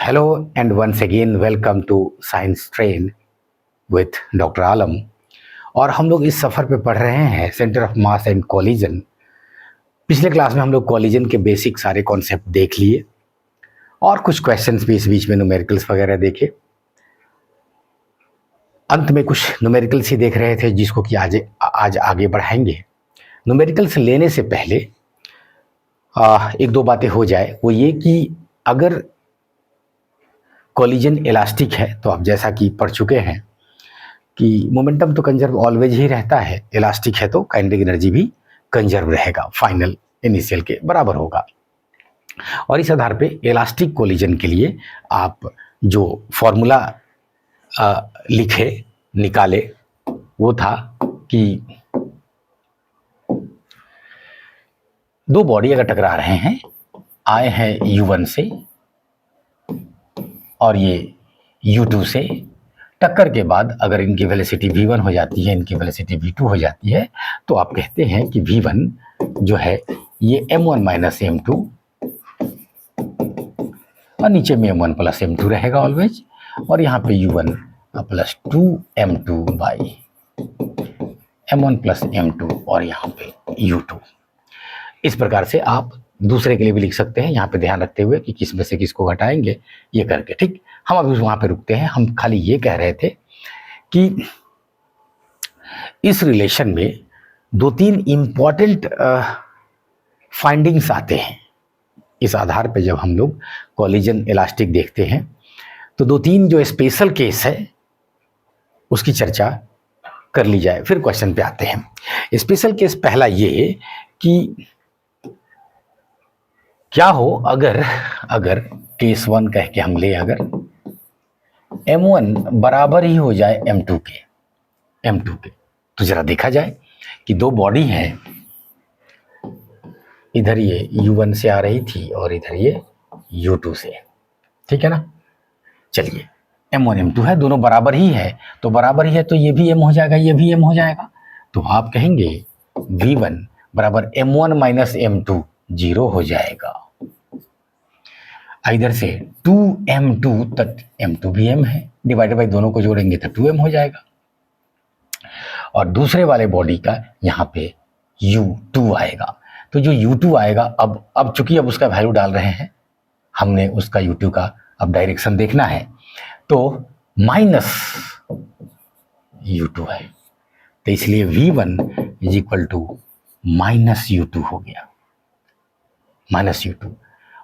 Hello and once again welcome to science train with doctor Alam. और हम लोग इस सफ़र पे पढ़ रहे हैं centre of mass and collision. पिछले क्लास में हम लोग कॉलिजन के बेसिक सारे कॉन्सेप्ट देख लिए और कुछ क्वेश्चंस भी इस बीच में न्यूमेरिकल्स वगैरह देखे। अंत में कुछ न्यूमेरिकल्स ही देख रहे थे जिसको कि आज आगे बढ़ाएंगे। न्यूमेरिकल्स लेने से पहले एक दो बातें हो जाए, वो ये कि अगर कॉलिजन इलास्टिक है तो आप जैसा कि पढ़ चुके हैं कि मोमेंटम तो कंजर्व ऑलवेज ही रहता है, इलास्टिक है तो काइनेटिक एनर्जी भी कंजर्व रहेगा, फाइनल इनिशियल के बराबर होगा। और इस आधार पे इलास्टिक कॉलिजन के लिए आप जो फॉर्मूला निकाले वो था कि दो बॉडी अगर टकरा रहे हैं, आए हैं U1 से और ये U2 से, टक्कर के बाद अगर इनकी वेलोसिटी V1 हो जाती है, इनकी वेलोसिटी V2 हो जाती है, तो आप कहते हैं कि V1 जो है ये M1 माइनस M2 और नीचे में M1 प्लस M2 रहेगा ऑलवेज, और यहाँ पे U1 plus 2M2 by M1 plus M2 और यहाँ पे U2। इस प्रकार से आप दूसरे के लिए भी लिख सकते हैं, यहाँ पे ध्यान रखते हुए कि किस में से किसको घटाएंगे ये करके। ठीक, हम अभी वहाँ पे रुकते हैं। हम खाली ये कह रहे थे कि इस रिलेशन में दो तीन इम्पॉर्टेंट फाइंडिंग्स आते हैं। इस आधार पे जब हम लोग कॉलिजन इलास्टिक देखते हैं तो दो तीन जो स्पेशल केस है उसकी चर्चा कर ली जाए, फिर क्वेश्चन पे आते हैं। स्पेशल केस पहला ये कि क्या हो अगर केस 1 कह के हम ले, अगर M1 बराबर ही हो जाए M2 के, तो जरा देखा जाए कि दो बॉडी हैं, इधर ये U1 से आ रही थी और इधर ये U2 से, ठीक है ना। चलिए M1 M2 है, दोनों बराबर ही है, तो बराबर ही है तो ये भी M हो जाएगा, ये भी M हो जाएगा। तो आप कहेंगे V1 बराबर M1 माइनस M2 0 हो जाएगा। इधर से 2M2 तक M2 भी M है, डिवाइडेड बाई दोनों को जोड़ेंगे तो 2M हो जाएगा। और दूसरे वाले बॉडी का यहाँ पे U2 आएगा, तो जो U2 आएगा, अब चूंकि अब उसका वैल्यू डाल रहे हैं हमने, उसका U2 का अब डायरेक्शन देखना है, तो माइनस U2 है, तो इसलिए V1 is equal to minus U2 हो गया, माइनस U2।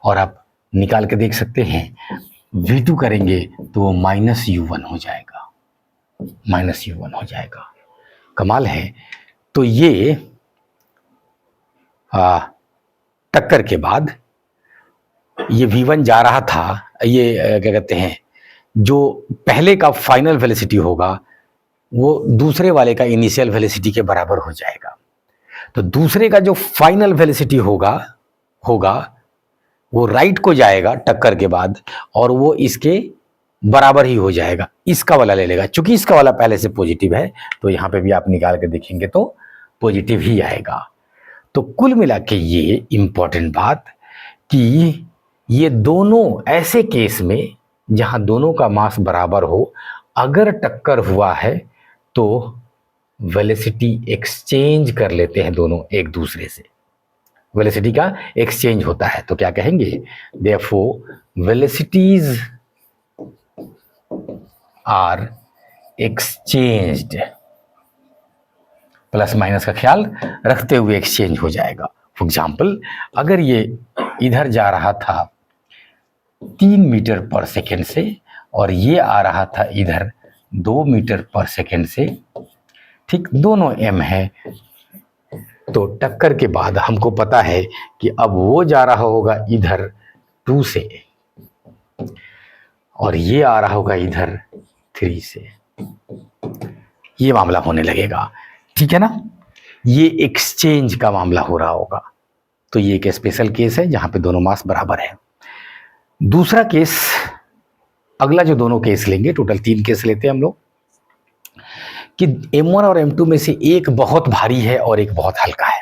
और आप निकाल के देख सकते हैं, V2 करेंगे तो माइनस U1 हो जाएगा, माइनस U1 हो जाएगा। कमाल है। तो ये टक्कर के बाद ये V1 जा रहा था, ये क्या कहते हैं, जो पहले का फाइनल वेलोसिटी होगा वो दूसरे वाले का इनिशियल वेलोसिटी के बराबर हो जाएगा। तो दूसरे का जो फाइनल वेलोसिटी होगा वो राइट को जाएगा टक्कर के बाद, और वो इसके बराबर ही हो जाएगा, इसका वाला ले लेगा। चूंकि इसका वाला पहले से पॉजिटिव है तो यहाँ पे भी आप निकाल के देखेंगे तो पॉजिटिव ही आएगा। तो कुल मिला के ये इंपॉर्टेंट बात कि ये दोनों ऐसे केस में जहाँ दोनों का मास बराबर हो, अगर टक्कर हुआ है तो वेलोसिटी एक्सचेंज कर लेते हैं दोनों एक दूसरे से, वेलोसिटी का एक्सचेंज होता है। तो क्या कहेंगे, therefore velocities are exchanged, plus minus का ख्याल रखते हुए एक्सचेंज हो जाएगा। फॉर एग्जाम्पल, अगर ये इधर जा रहा था 3 मीटर पर सेकेंड से और ये आ रहा था इधर 2 मीटर पर सेकेंड से, ठीक, दोनों M है, तो टक्कर के बाद हमको पता है कि अब वो जा रहा होगा इधर 2 से और ये आ रहा होगा इधर 3 से, ये मामला होने लगेगा, ठीक है ना। ये एक्सचेंज का मामला हो रहा होगा। तो ये एक स्पेशल केस है जहां पे दोनों मास बराबर है। दूसरा केस, अगला जो दोनों केस लेंगे, टोटल 3 केस लेते हैं हम लोग, कि M1 और M2 में से एक बहुत भारी है और एक बहुत हल्का है।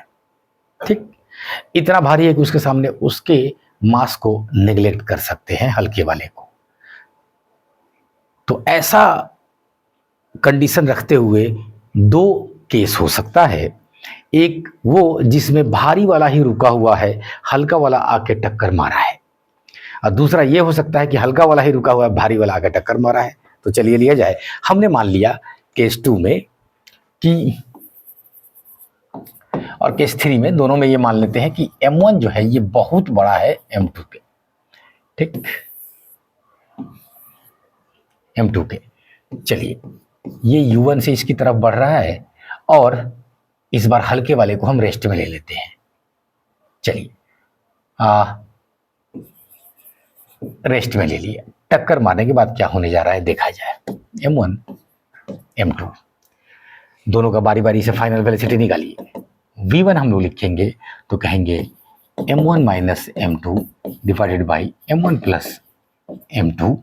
ठीक, इतना भारी है कि उसके सामने उसके मास को नेग्लेक्ट कर सकते हैं, हल्के वाले को, तो ऐसा कंडीशन रखते हुए दो केस हो सकता है। एक वो जिसमें भारी वाला ही रुका हुआ है, हल्का वाला आके टक्कर मारा है, और दूसरा ये हो सकता है कि हल्का वाला ही रुका हुआ है, भारी वाला आके टक्कर मारा है। तो चलिए लिया जाए। हमने मान लिया केस 2 में कि, और केस 3 में, दोनों में ये मान लेते हैं कि M1 जो है ये बहुत बड़ा है M2 के, ठीक, M2 के। चलिए ये U1 से इसकी तरफ बढ़ रहा है, और इस बार हल्के वाले को हम रेस्ट में ले लेते हैं। चलिए रेस्ट में ले लिया। टक्कर मारने के बाद क्या होने जा रहा है देखा जाए। M1 M2 दोनों का बारी बारी से फाइनल वेलोसिटी निकालिए। V1 हम लोग लिखेंगे तो कहेंगे M1 minus M2 divided by M1 plus M2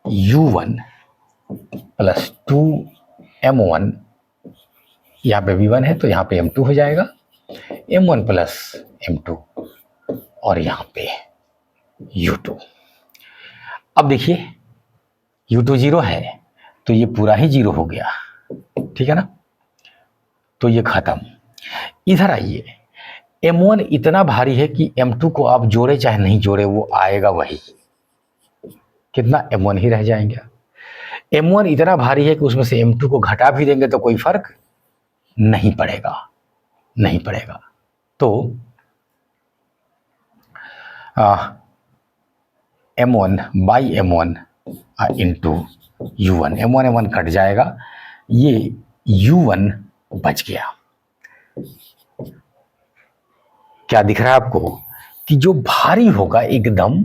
U1 plus 2M1, यहाँ पे V1 है तो यहाँ पे M2 हो जाएगा, M1 प्लस M2 और यहाँ पे U2। अब देखिए U2 0 है तो ये पूरा ही 0 हो गया, ठीक है ना, तो ये खत्म। इधर आइए, M1 इतना भारी है कि M2 को आप जोड़े चाहे नहीं जोड़े वो आएगा वही, कितना M1 ही रह जाएंगे। M1 इतना भारी है कि उसमें से M2 को घटा भी देंगे तो कोई फर्क नहीं पड़ेगा, नहीं पड़ेगा। तो M1 by M1 into U1, M1 M1 cut जाएगा, ये U1 बच गया। क्या दिख रहा है आपको कि जो भारी होगा एकदम,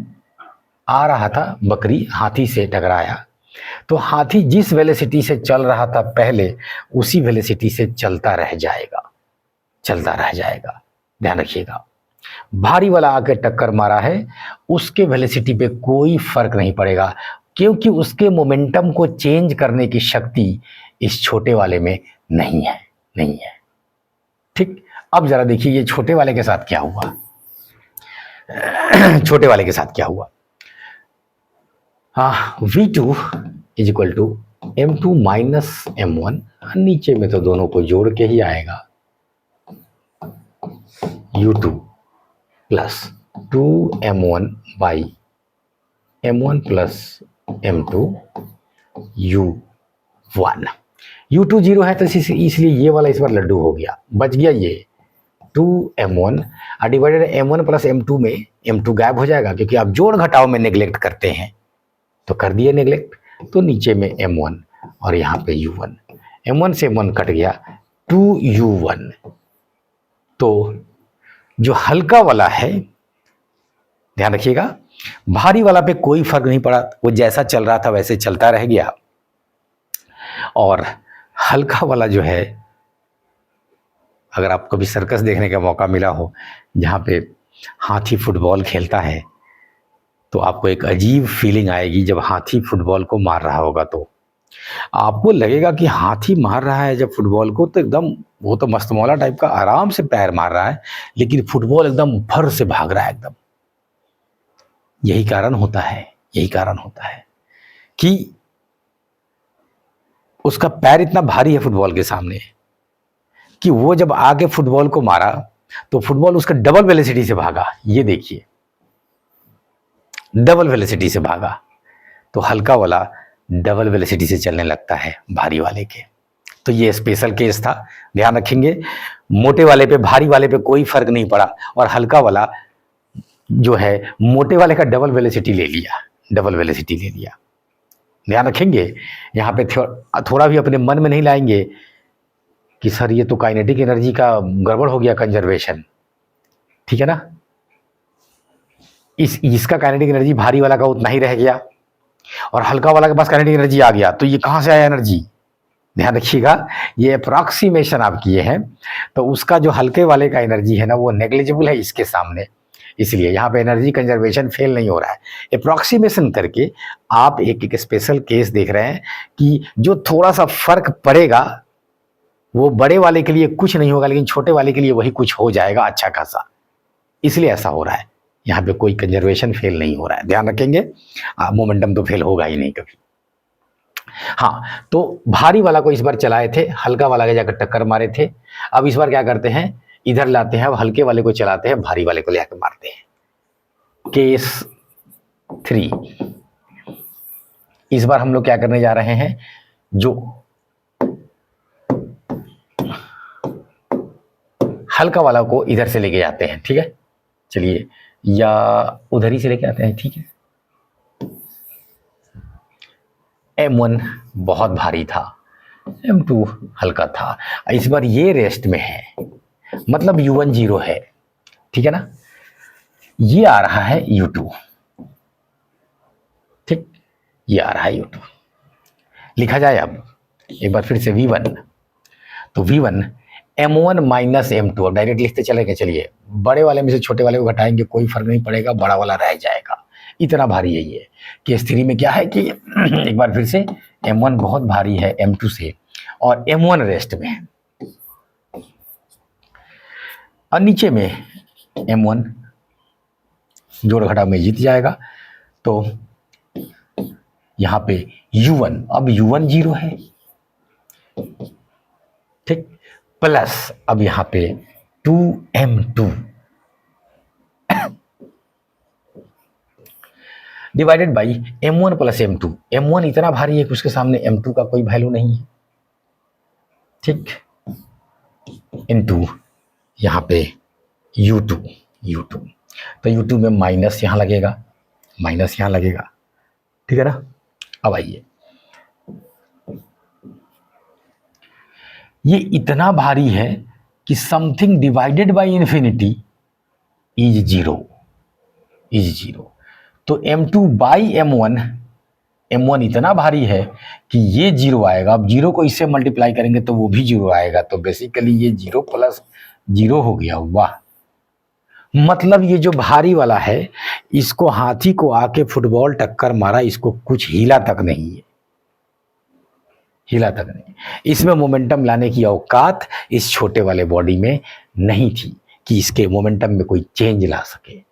आ रहा था बकरी हाथी से टकराया, तो हाथी जिस वेलोसिटी से चल रहा था पहले उसी वेलोसिटी से चलता रह जाएगा, चलता रह जाएगा। ध्यान रखिएगा, भारी वाला आके टक्कर मारा है, उसके वेलोसिटी पे कोई फर्क नहीं पड़ेगा, क्योंकि उसके मोमेंटम को चेंज करने की शक्ति इस छोटे वाले में नहीं है, नहीं है, ठीक। अब जरा देखिए ये छोटे वाले के साथ क्या हुआ। छोटे वाले के साथ क्या हुआ, V2 is equal to M2 minus M1, नीचे में तो दोनों को जोड़ के ही आएगा, U2 plus 2M1 by M1 plus M2 U1। U2 0 है तो इसलिए ये वाला इस बार लड्डू हो गया, बच गया ये 2M1 divided M1 plus M2 में M2 गायब हो जाएगा, क्योंकि आप जोड़ घटाव में नेग्लेक्ट करते हैं, तो कर दिए नेग्लेक्ट, तो नीचे में M1 और यहाँ पे U1, M1 से M1 कट गया 2U1। तो जो हल्का वाला है, ध्यान रखिएगा, भारी वाला पे कोई फर्क नहीं पड़ा, वो जैसा चल रहा था वैसे चलता रह गया, और हल्का वाला जो है, अगर आपको भी सर्कस देखने का मौका मिला हो जहाँ पे हाथी फुटबॉल खेलता है, तो आपको एक अजीब फीलिंग आएगी जब हाथी फुटबॉल को मार रहा होगा, तो आपको लगेगा कि हाथी मार रहा है जब फुटबॉल को, तो एकदम वो तो मस्तमौला टाइप का आराम से पैर मार रहा है, लेकिन फुटबॉल एकदम भर से भाग रहा है एकदम। यही कारण होता है, यही कारण होता है कि उसका पैर इतना भारी है फुटबॉल के सामने कि वो जब आके फुटबॉल को मारा तो फुटबॉल उसका डबल वेलोसिटी से भागा। ये देखिए, डबल वेलोसिटी से भागा, तो हल्का वाला डबल वेलोसिटी से चलने लगता है भारी वाले के। तो ये स्पेशल केस था, ध्यान रखेंगे, मोटे वाले पे भारी वाले पे कोई फर्क नहीं पड़ा, और हल्का वाला जो है मोटे वाले का डबल वेलोसिटी ले लिया, डबल वेलोसिटी ले लिया। ध्यान रखेंगे, यहाँ पे थोड़ा भी अपने मन में नहीं लाएंगे कि सर ये तो काइनेटिक एनर्जी का गड़बड़ हो गया, कंजर्वेशन, ठीक है ना, इसका काइनेटिक एनर्जी भारी वाला का उतना ही रह गया, और हल्का वाला के पास काइनेटिक एनर्जी आ गया, तो ये कहाँ से आया एनर्जी। ध्यान रखिएगा, ये अप्रॉक्सीमेशन आप किए हैं, तो उसका जो हल्के वाले का एनर्जी है ना वो नेग्लिजिबल है इसके सामने, इसलिए यहाँ पे एनर्जी कंजर्वेशन फेल नहीं हो रहा है। अप्रॉक्सीमेशन करके आप एक स्पेशल केस देख रहे हैं कि जो थोड़ा सा फर्क पड़ेगा वो बड़े वाले के लिए कुछ नहीं होगा, लेकिन छोटे वाले के लिए वही कुछ हो जाएगा अच्छा खासा, इसलिए ऐसा हो रहा है। यहाँ पे कोई कंजर्वेशन फेल नहीं हो रहा है, ध्यान रखेंगे, मोमेंटम तो फेल होगा ही नहीं कभी। हाँ, तो भारी वाला को इस बार चलाए थे, हल्का वाला के जाकर टक्कर मारे थे। अब इस बार क्या करते हैं, इधर लाते हैं, अब हल्के वाले को चलाते हैं, भारी वाले को ले आकर मारते हैं। केस 3, इस बार हम लोग क्या करने जा रहे हैं, जो हल्का वाला को इधर से लेके जाते हैं, ठीक है। चलिए, या उधर ही से लेके आते हैं, ठीक है। M1 बहुत भारी था, M2 हल्का था। इस बार ये रेस्ट में है, मतलब U1 0 है, ठीक है ना। ये आ रहा है U2, ठीक, ये आ रहा है U2। लिखा जाए अब एक बार फिर से V1, तो V1 M1 माइनस M2, अब डायरेक्ट लिखते चलेंगे। चलिए, बड़े वाले में से छोटे वाले को घटाएंगे, कोई फर्क नहीं पड़ेगा, बड़ा वाला रह जाएगा, इतना भारी है ये। केस 3 में क्या है कि एक बार फिर से M1 बहुत भारी है M2 से, और M1 रेस्ट में है, और नीचे में M1 जोड़ घटा में जीत जाएगा। तो यहाँ पे U1, अब U1 0 है, ठीक, प्लस अब यहाँ पे 2M2 divided by M1 plus M2। M1 इतना भारी है कि उसके सामने M2 का कोई वैल्यू नहीं है, ठीक, इनटू यहाँ पे U2। तो U2 में माइनस यहाँ लगेगा, माइनस यहाँ लगेगा, ठीक है ना। अब आइए, ये इतना भारी है कि something divided by infinity is zero. तो M2 बाई M1 इतना भारी है कि ये जीरो आएगा। अब जीरो को इससे मल्टीप्लाई करेंगे तो वो भी जीरो आएगा, तो बेसिकली ये 0 प्लस 0 हो गया। वाह, मतलब ये जो भारी वाला है, इसको हाथी को आके फुटबॉल टक्कर मारा, इसको कुछ हिला तक नहीं है, हिला तक नहीं। इसमें मोमेंटम लाने की औकात इस छोटे वाले बॉडी में नहीं थी कि इसके मोमेंटम में कोई चेंज ला सके।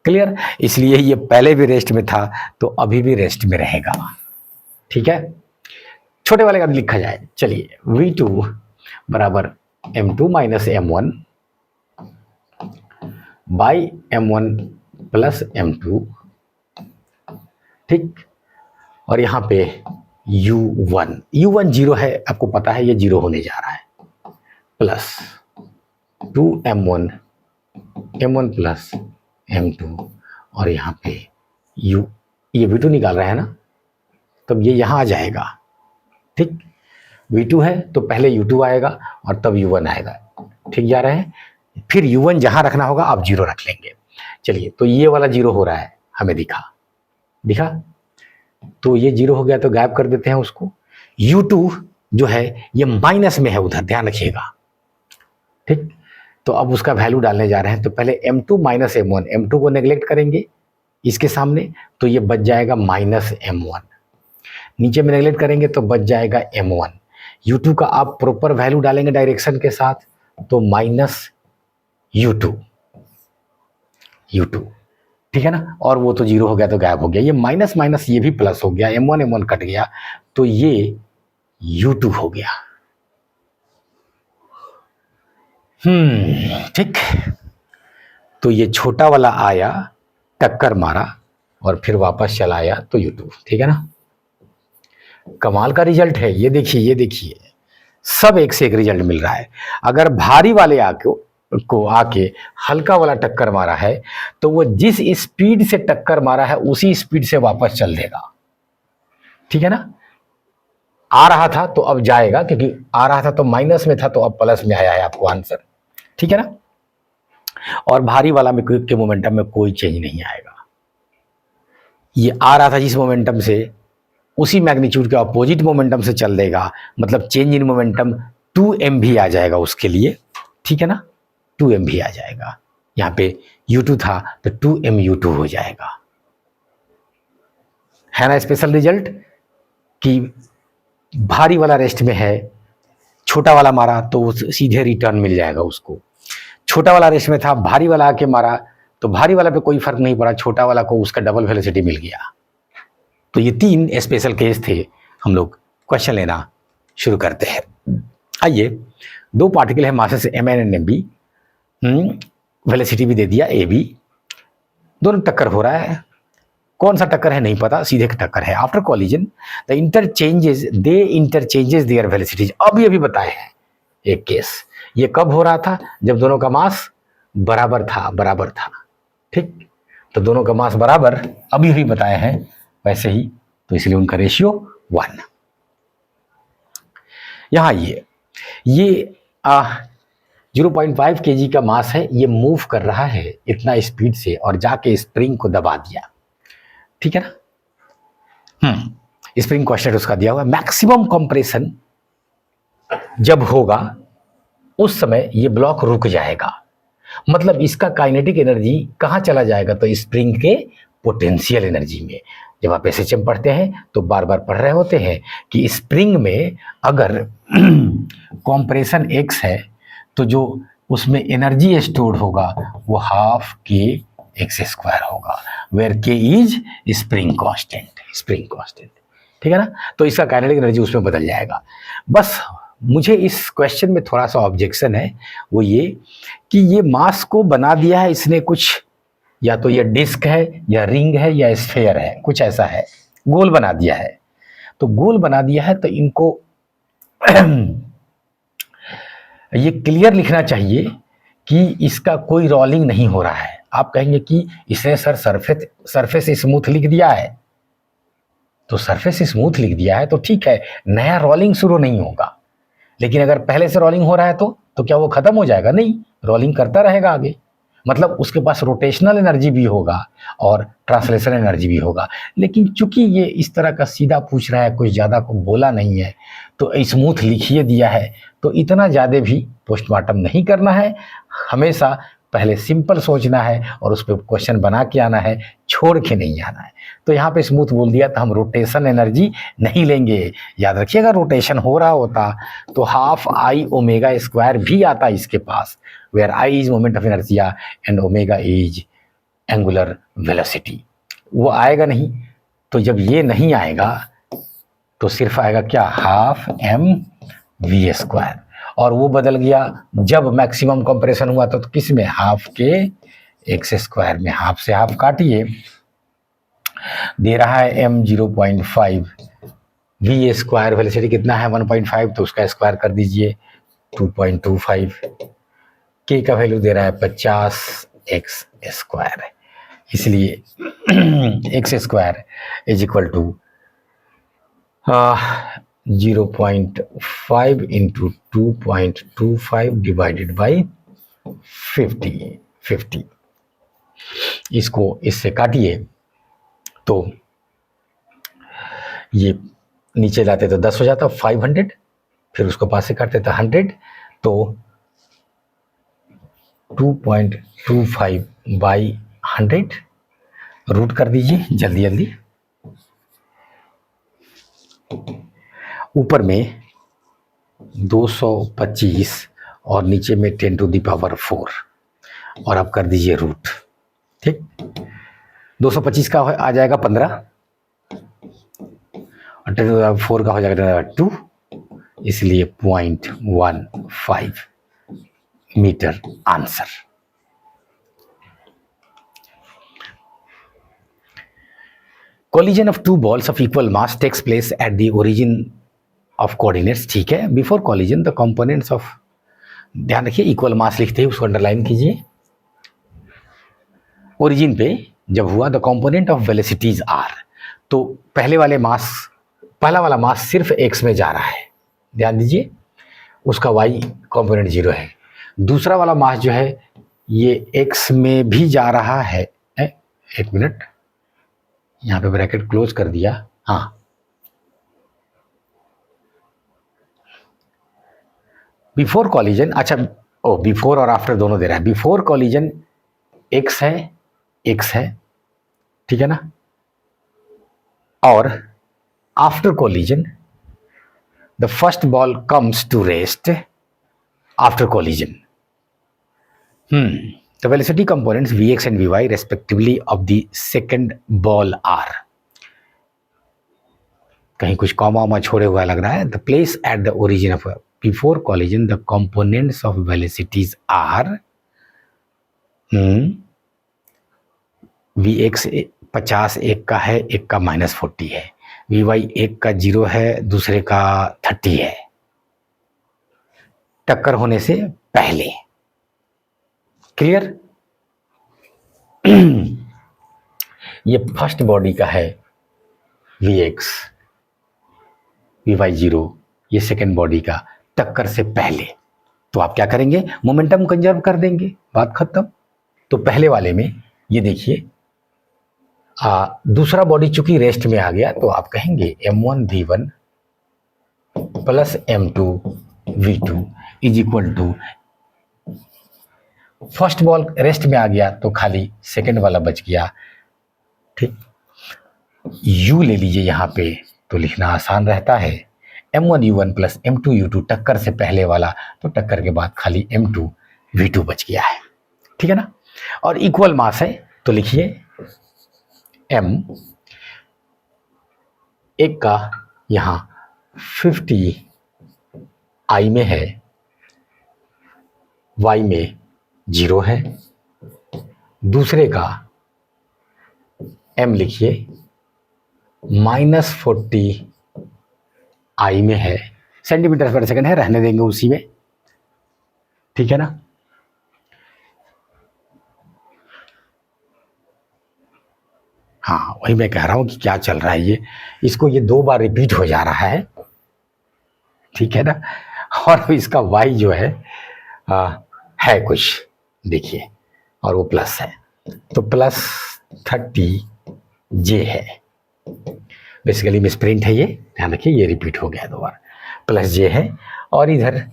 क्लियर, इसलिए ये पहले भी रेस्ट में था तो अभी भी रेस्ट में रहेगा, ठीक है। छोटे वाले का भी लिखा जाए। चलिए, V2 बराबर M2 minus M1 by M1 plus M2, ठीक, और यहाँ पे U1 0 है, आपको पता है ये 0 होने जा रहा है, प्लस 2M1 प्लस M2, और यहाँ पे ये V2 निकाल रहा है ना, तब ये यहाँ आ जाएगा, ठीक। V2 है तो पहले U2 आएगा और तब U1 आएगा, ठीक जा रहे हैं। फिर U1 जहाँ रखना होगा आप 0 रख लेंगे। चलिए, तो ये वाला 0 हो रहा है, हमें दिखा, तो ये 0 हो गया तो गायब कर देते हैं उसको। U2 जो है ये माइनस में है उधर, ध्यान रखिएगा, ठीक। तो अब उसका वैल्यू डालने जा रहे हैं, तो पहले M2 माइनस M1, M2 को नेग्लेक्ट करेंगे इसके सामने, तो ये बच जाएगा माइनस M1। नीचे में नेग्लेक्ट करेंगे तो बच जाएगा M1। U2 का आप प्रॉपर वैल्यू डालेंगे डायरेक्शन के साथ, तो माइनस U2, ठीक है ना। और वो तो 0 हो गया तो गायब हो गया, ये माइनस माइनस ये भी प्लस हो गया, M1 कट गया, तो ये U2 हो गया। ठीक, तो ये छोटा वाला आया, टक्कर मारा और फिर वापस चला आया, तो U2, ठीक है ना। कमाल का रिजल्ट है ये, देखिए सब एक से एक रिजल्ट मिल रहा है। अगर भारी वाले आके हल्का वाला टक्कर मारा है तो वो जिस स्पीड से टक्कर मारा है उसी स्पीड से वापस चल देगा, ठीक है ना। आ रहा था तो अब जाएगा, क्योंकि आ रहा था तो माइनस में था तो अब प्लस में आया है आपको आंसर, ठीक है ना। और भारी वाला में के मोमेंटम में कोई चेंज नहीं आएगा। ये आ रहा था जिस मोमेंटम से उसी मैग्नीट्यूड के अपोजिट मोमेंटम से चल देगा, मतलब चेंज इन मोमेंटम 2m भी आ जाएगा उसके लिए, ठीक है ना, 2m भी आ जाएगा। यहाँ पे U2 था तो 2m U2 हो जाएगा, है ना स्पेशल रिजल्ट। कि भारी वाला रेस्ट में है, छोटा वाला मारा तो सीधे रिटर्न मिल जाएगा उसको। छोटा वाला रेस्ट में था, भारी वाला आके मारा तो भारी वाला पे कोई फर्क नहीं पड़ा, छोटा वाला को उसका डबल वेलोसिटी मिल गया। तो ये 3 स्पेशल केस थे हम लोग क्वेश्चन लेना शुरू करते हैं। आइए, दो पार्टिकल है masses m n and m b, velocity भी दे दिया ए बी, दोनों टक्कर हो रहा है। कौन सा टक्कर है नहीं पता, सीधे टक्कर है। After collision the interchanges there velocities, अभी बताए हैं एक केस। ये कब हो रहा था? जब दोनों का मास बराबर था। ठीक, तो दोनों का मास बराबर अभी बताए हैं वैसे ही, तो इसलिए उनका रेशियो 1। यहाँ ये 0.5 kg का मास है, ये मूव कर रहा है इतना स्पीड से और जाके स्प्रिंग को दबा दिया। ठीक है ना? स्प्रिंग क्वेश्चन उसका दिया हुआ। मैक्सिमम कंप्रेशन जब होगा उस समय ये ब्लॉक रुक जाएगा, मतलब इसका काइनेटिक एनर्जी कहाँ चला जाएगा? तो स्प्रिंग के पोटेंशियल एनर्जी में। जब आप एसएचएम पढ़ते हैं तो बार बार पढ़ रहे होते हैं कि स्प्रिंग में अगर कॉम्प्रेशन एक्स है तो जो उसमें एनर्जी स्टोर होगा वो हाफ के एक्स स्क्वायर होगा, वेयर के इज स्प्रिंग कांस्टेंट। ठीक है ना? तो इसका काइनेटिक एनर्जी उसमें बदल जाएगा। बस मुझे इस क्वेश्चन में थोड़ा सा ऑब्जेक्शन है, वो ये कि ये मास को बना दिया है इसने कुछ, या तो ये डिस्क है या रिंग है या स्फेयर है, कुछ ऐसा है, गोल बना दिया है। तो गोल बना दिया है तो इनको ये क्लियर लिखना चाहिए कि इसका कोई रोलिंग नहीं हो रहा है। आप कहेंगे कि इसने सर सरफेस स्मूथ लिख दिया है, तो सरफेस स्मूथ लिख दिया है तो ठीक है, नया रोलिंग शुरू नहीं होगा। लेकिन अगर पहले से रोलिंग हो रहा है तो क्या वो खत्म हो जाएगा? नहीं, रोलिंग करता रहेगा आगे। मतलब उसके पास रोटेशनल एनर्जी भी होगा और ट्रांसलेशन एनर्जी भी होगा। लेकिन चूंकि ये इस तरह का सीधा पूछ रहा है, कुछ ज़्यादा को बोला नहीं है, तो स्मूथ लिखिए दिया है, तो इतना ज़्यादा भी पोस्टमार्टम नहीं करना है। हमेशा पहले सिंपल सोचना है और उस पर क्वेश्चन बना के आना है, छोड़ के नहीं आना है। तो यहाँ पे स्मूथ बोल दिया तो हम रोटेशन एनर्जी नहीं लेंगे। याद रखिएगा, रोटेशन हो रहा होता तो हाफ आई ओमेगा स्क्वायर भी आता इसके पास, where I is moment of inertia and omega is angular velocity. वो आएगा नहीं, तो जब ये नहीं आएगा तो सिर्फ आएगा क्या? Half m v square. और वो बदल गया जब मैक्सिमम कंप्रेशन हुआ तो किस में? हाफ के एक्स स्क्वायर में। हाफ से हाफ काटिए, दे रहा है m 0.5, वी स्क्वायर वेलोसिटी कितना है? 1.5, तो उसका स्क्वायर कर दीजिए 2.25। के का वैल्यू दे रहा है 50 एक्स स्क्वायर है, इसलिए x square is equal to 0.5 into 2.25 divided by 50। इसको इससे काटिए तो ये नीचे लाते तो 10 हो जाता, 500, फिर उसको पास से काटते तो 100, तो 2.25 बाई 100 रूट कर दीजिए जल्दी। ऊपर में 225 और नीचे में 10 टू द पावर 4, और अब कर दीजिए रूट। ठीक, 225 का आ जाएगा 15 और 10 टू द पावर 4 का हो जाएगा 2, इसलिए 0.15 metre answer. Collision of two balls of equal mass takes place at the origin of coordinates। ठीक है, before collision the components of, ध्यान रखिए इक्वल मास लिखते ही उसको अंडरलाइन कीजिए। ओरिजिन पे जब हुआ the component of velocities are, तो पहला वाला मास सिर्फ एक्स में जा रहा है, ध्यान दीजिए, उसका वाई कंपोनेंट 0 है। दूसरा वाला मास जो है ये एक्स में भी जा रहा है। एक मिनट, यहाँ पे ब्रैकेट क्लोज कर दिया। हाँ, बिफोर कॉलिजन, अच्छा बिफोर और आफ्टर दोनों दे रहा है। बिफोर कॉलिजन एक्स है, ठीक है ना, और after collision the first ball comes to rest after collision. The velocity components Vx and Vy respectively of the second ball are, कहीं कुछ कॉमा वॉमा छोड़े हुआ लग रहा है। The place at the origin of before collision the components of velocities are v x 50 एक का है, एक का -40 है, वी वाई एक का 0 है, दूसरे का 30 है, टक्कर होने से पहले। क्लियर? ये फर्स्ट बॉडी का है वी एक्स, वी वाई 0, ये सेकेंड बॉडी का टक्कर से पहले। तो आप क्या करेंगे? मोमेंटम कंजर्व कर देंगे, बात खत्म। तो पहले वाले में ये देखिए, दूसरा बॉडी चूंकि रेस्ट में आ गया, तो आप कहेंगे m1 v1 plus m2 v2 is equal to, first ball rest में आ गया तो खाली सेकेंड वाला बच गया। ठीक, u ले लीजिए यहाँ पे, तो लिखना आसान रहता है, m1 u1 plus m2 u2 टक्कर से पहले वाला, तो टक्कर के बाद खाली m2 v2 बच गया है। ठीक है ना? और इक्वल मास है, तो लिखिए m एक का यहाँ 50 i में है, y में 0 है, दूसरे का m लिखिए -40 i में है, सेंटीमीटर पर सेकंड है, रहने देंगे उसी में। ठीक है ना? हाँ, वही मैं कह रहा हूँ कि क्या चल रहा है ये, इसको ये 2 बार रिपीट हो जा रहा है। ठीक है ना? और इसका y जो है कुछ देखिए, और वो प्लस है, तो +30 j है, बेसिकली मिसप्रिंट है ये, ध्यान रखिए, ये रिपीट हो गया 2 बार, +j है, और इधर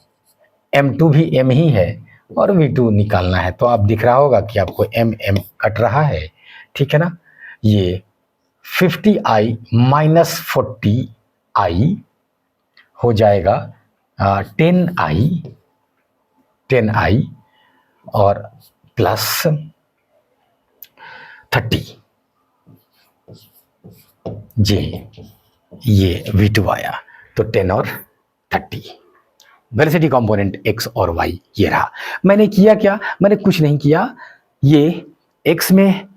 m2 भी m ही है और v2 निकालना है। तो आप दिख रहा होगा कि आपको m कट रहा है। ठीक है ना? ये 50i - 40i हो जाएगा 10i और प्लस 30 j, ये v2 आया, तो 10 और 30 वेलोसिटी कंपोनेंट x और y ये रहा। मैंने किया क्या? मैंने कुछ नहीं किया, ये x में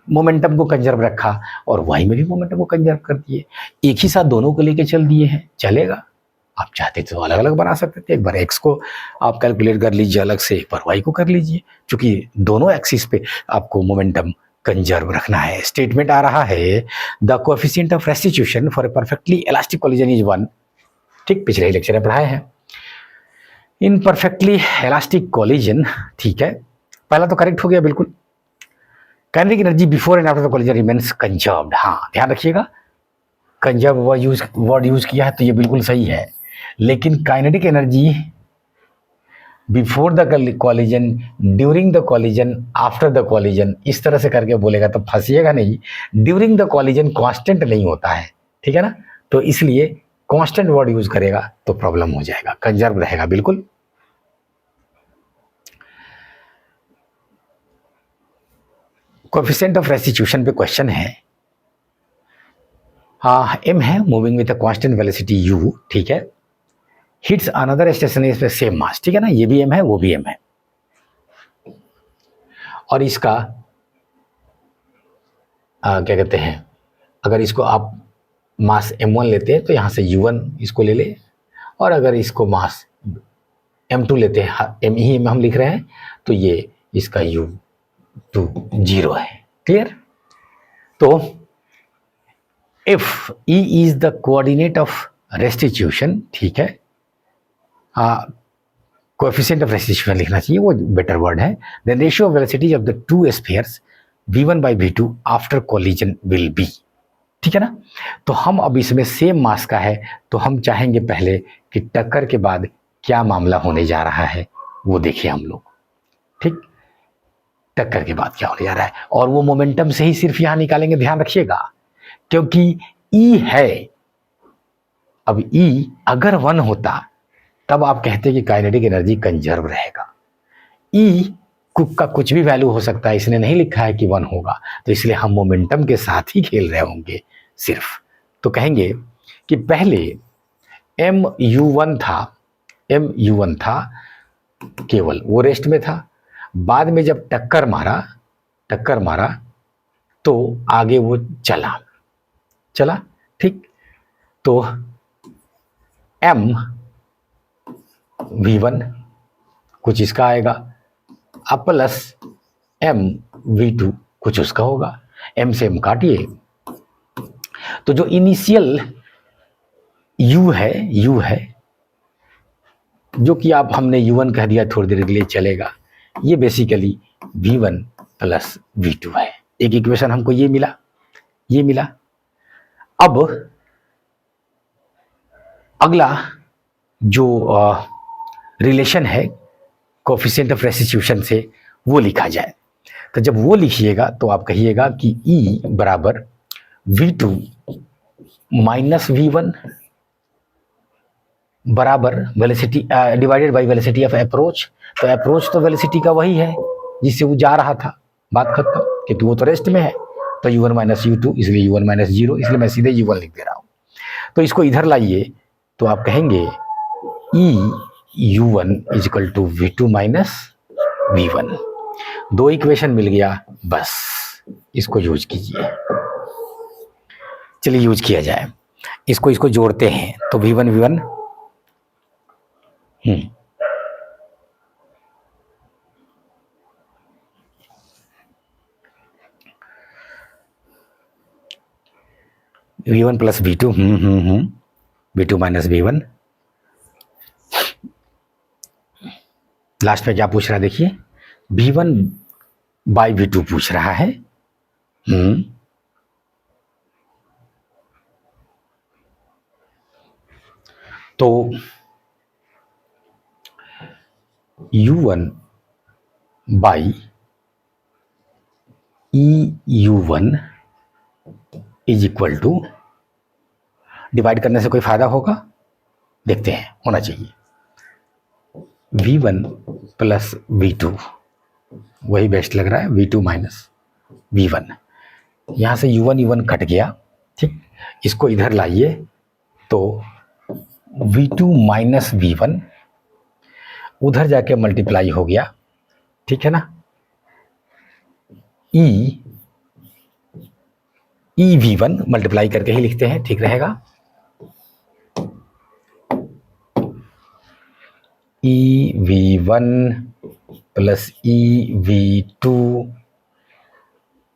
मोमेंटम को कंजर्व रखा और y में भी मोमेंटम को कंजर्व कर दिए, एक ही साथ दोनों को लेके चल दिए हैं, चलेगा। आप चाहते तो अलग अलग बना सकते थे, एक बार x को आप कैलकुलेट कर लीजिए अलग से, एक बार y को कर लीजिए, क्योंकि दोनों एक्सिस पे आपको मोमेंटम कंजर्व रखना है। स्टेटमेंट आ रहा है the coefficient of restitution for a perfectly elastic collision is 1। ठीक, पिछले ही लेक्चर में पढ़ाए हैं। इन परफेक्टली इलास्टिक कोलिजन, ठीक है, पहला तो करेक्ट हो गया बिल्कुल। Kinetic energy before and after the collision remains conserved. हाँ, ध्यान रखिएगा, कंजर्व वर्ड यूज किया है तो ये बिल्कुल सही है, लेकिन kinetic energy before the collision, during the collision, after the collision, इस तरह से करके बोलेगा तो फंसिएगा नहीं। ड्यूरिंग द कॉलिजन कांस्टेंट नहीं होता है, ठीक है ना? तो इसलिए कांस्टेंट वर्ड यूज करेगा तो प्रॉब्लम हो जाएगा, कंजर्व रहेगा बिल्कुल। कोएफिशिएंट ऑफ रेस्टिट्यूशन पे क्वेश्चन है। m है, moving with a constant velocity u, ठीक है, hits another station is same mass, ठीक है ना? ये भी m है, वो भी m है, और इसका क्या कहते हैं, अगर इसको आप मास m1 लेते हैं तो यहाँ से u1 इसको ले ले, और अगर इसको मास m2 लेते हैं, m ही m हम लिख रहे हैं, तो ये इसका u2 0 है। क्लियर? तो if e is the coordinate of restitution, ठीक है, कोएफिशिएंट ऑफ रेस्टिट्यूशन लिखना चाहिए, वो बेटर वर्ड है, then ratio of velocities of the two spheres v1 by v2 after collision will be. ठीक है ना? तो हम अब इसमें सेम मास का है, तो हम चाहेंगे पहले कि टक्कर के बाद क्या मामला होने जा रहा है वो देखिए हम लोग। ठीक, टक्कर के बाद क्या होने जा रहा है, और वो मोमेंटम से ही सिर्फ यहां निकालेंगे, ध्यान रखिएगा, क्योंकि E है। अब E अगर 1 होता तब आप कहते कि काइनेटिक एनर्जी कंजर्व रहेगा। E का कुछ भी वैल्यू हो सकता है, इसने नहीं लिखा है कि 1 होगा, तो इसलिए हम मोमेंटम के साथ ही खेल रहे होंगे सिर्फ। तो कहेंगे कि पहले mu1 था केवल, वो रेस्ट में था। बाद में जब टक्कर मारा तो आगे वो चला। ठीक, तो mv1 कुछ इसका आएगा, अब प्लस mv2 कुछ उसका होगा। m से m काटिए, तो जो इनिशियल u है जो कि आप हमने u1 कह दिया, थोड़ी देर के लिए चलेगा, ये बेसिकली v1 प्लस v2 है। एक इक्वेशन हमको ये मिला। अब अगला जो रिलेशन है कोफिशिएंट ऑफ रेस्टिट्यूशन से, वो लिखा जाए। तो जब वो लिखिएगा तो आप कहिएगा कि E बराबर v2 माइनस v1 बराबर velocity divided by velocity of approach. तो अप्रोच तो वेलोसिटी का वही है जिससे वो जा रहा था, बात खत्म, क्योंकि वो तो रेस्ट में है। तो u1 माइनस u2, इसलिए u1 माइनस 0, इसलिए मैं सीधे u1 लिख दे रहा हूँ। तो इसको इधर लाइए तो आप कहेंगे E u1 is equal to v2 minus v1। दो इक्वेशन मिल गया, बस इसको यूज कीजिए। चलिए यूज किया जाए, इसको जोड़ते हैं तो v1 v1 plus v2 v2 minus v1। Last में क्या पूछ रहा है देखिए, v1 बाई v2 पूछ रहा है। तो u1 by EU1 is equal to, divide करने से कोई फायदा होगा, देखते हैं, होना चाहिए v1 प्लस v2, वही बेस्ट लग रहा है, v2 माइनस v1। यहाँ से u1 कट गया, ठीक, इसको इधर लाइए तो v2 माइनस v1 उधर जाके मल्टीप्लाई हो गया, ठीक है ना। ई v1 मल्टीप्लाई करके ही लिखते हैं, ठीक रहेगा। ई v1 प्लस ई v2,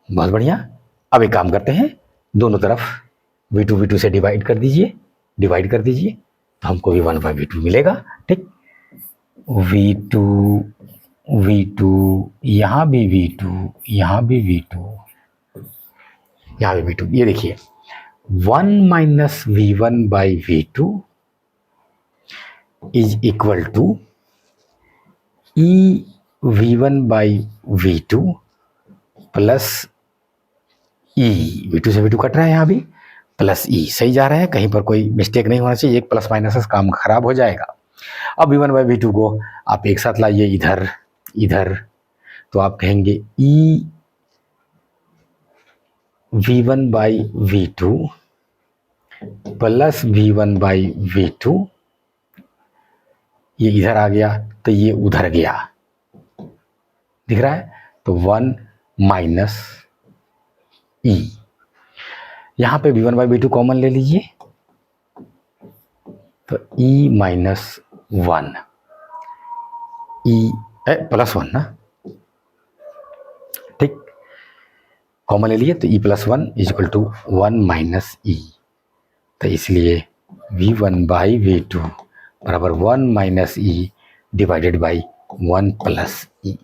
बहुत बढ़िया। अब एक काम करते हैं, दोनों तरफ v2 से डिवाइड कर दीजिए तो हमको v1 बाई v2 मिलेगा, ठीक। v2 यहाँ भी v2, यहाँ भी v2, ये देखिए 1 minus v1 by v2 is equal to e v1 by v2 plus e, v2 से v2 कट रहा है, यहाँ भी प्लस ई, सही जा रहा है, कहीं पर कोई मिस्टेक नहीं होना चाहिए, एक प्लस माइनस से काम खराब हो जाएगा। अब v1 बाई v2 को आप एक साथ लाइए इधर, तो आप कहेंगे ई v1 by v2 plus v1 by v2, ये इधर आ गया तो ये उधर गया, दिख रहा है। तो 1 माइनस ई, यहाँ पे v1 बाई v2 कॉमन ले लीजिए, तो e माइनस 1, ई प्लस 1 ना, ठीक, कॉमन ले लिए तो e plus 1 is equal to 1 minus e. तो इसलिए v1 बाई v2 बराबर 1 minus e divided by 1 plus e.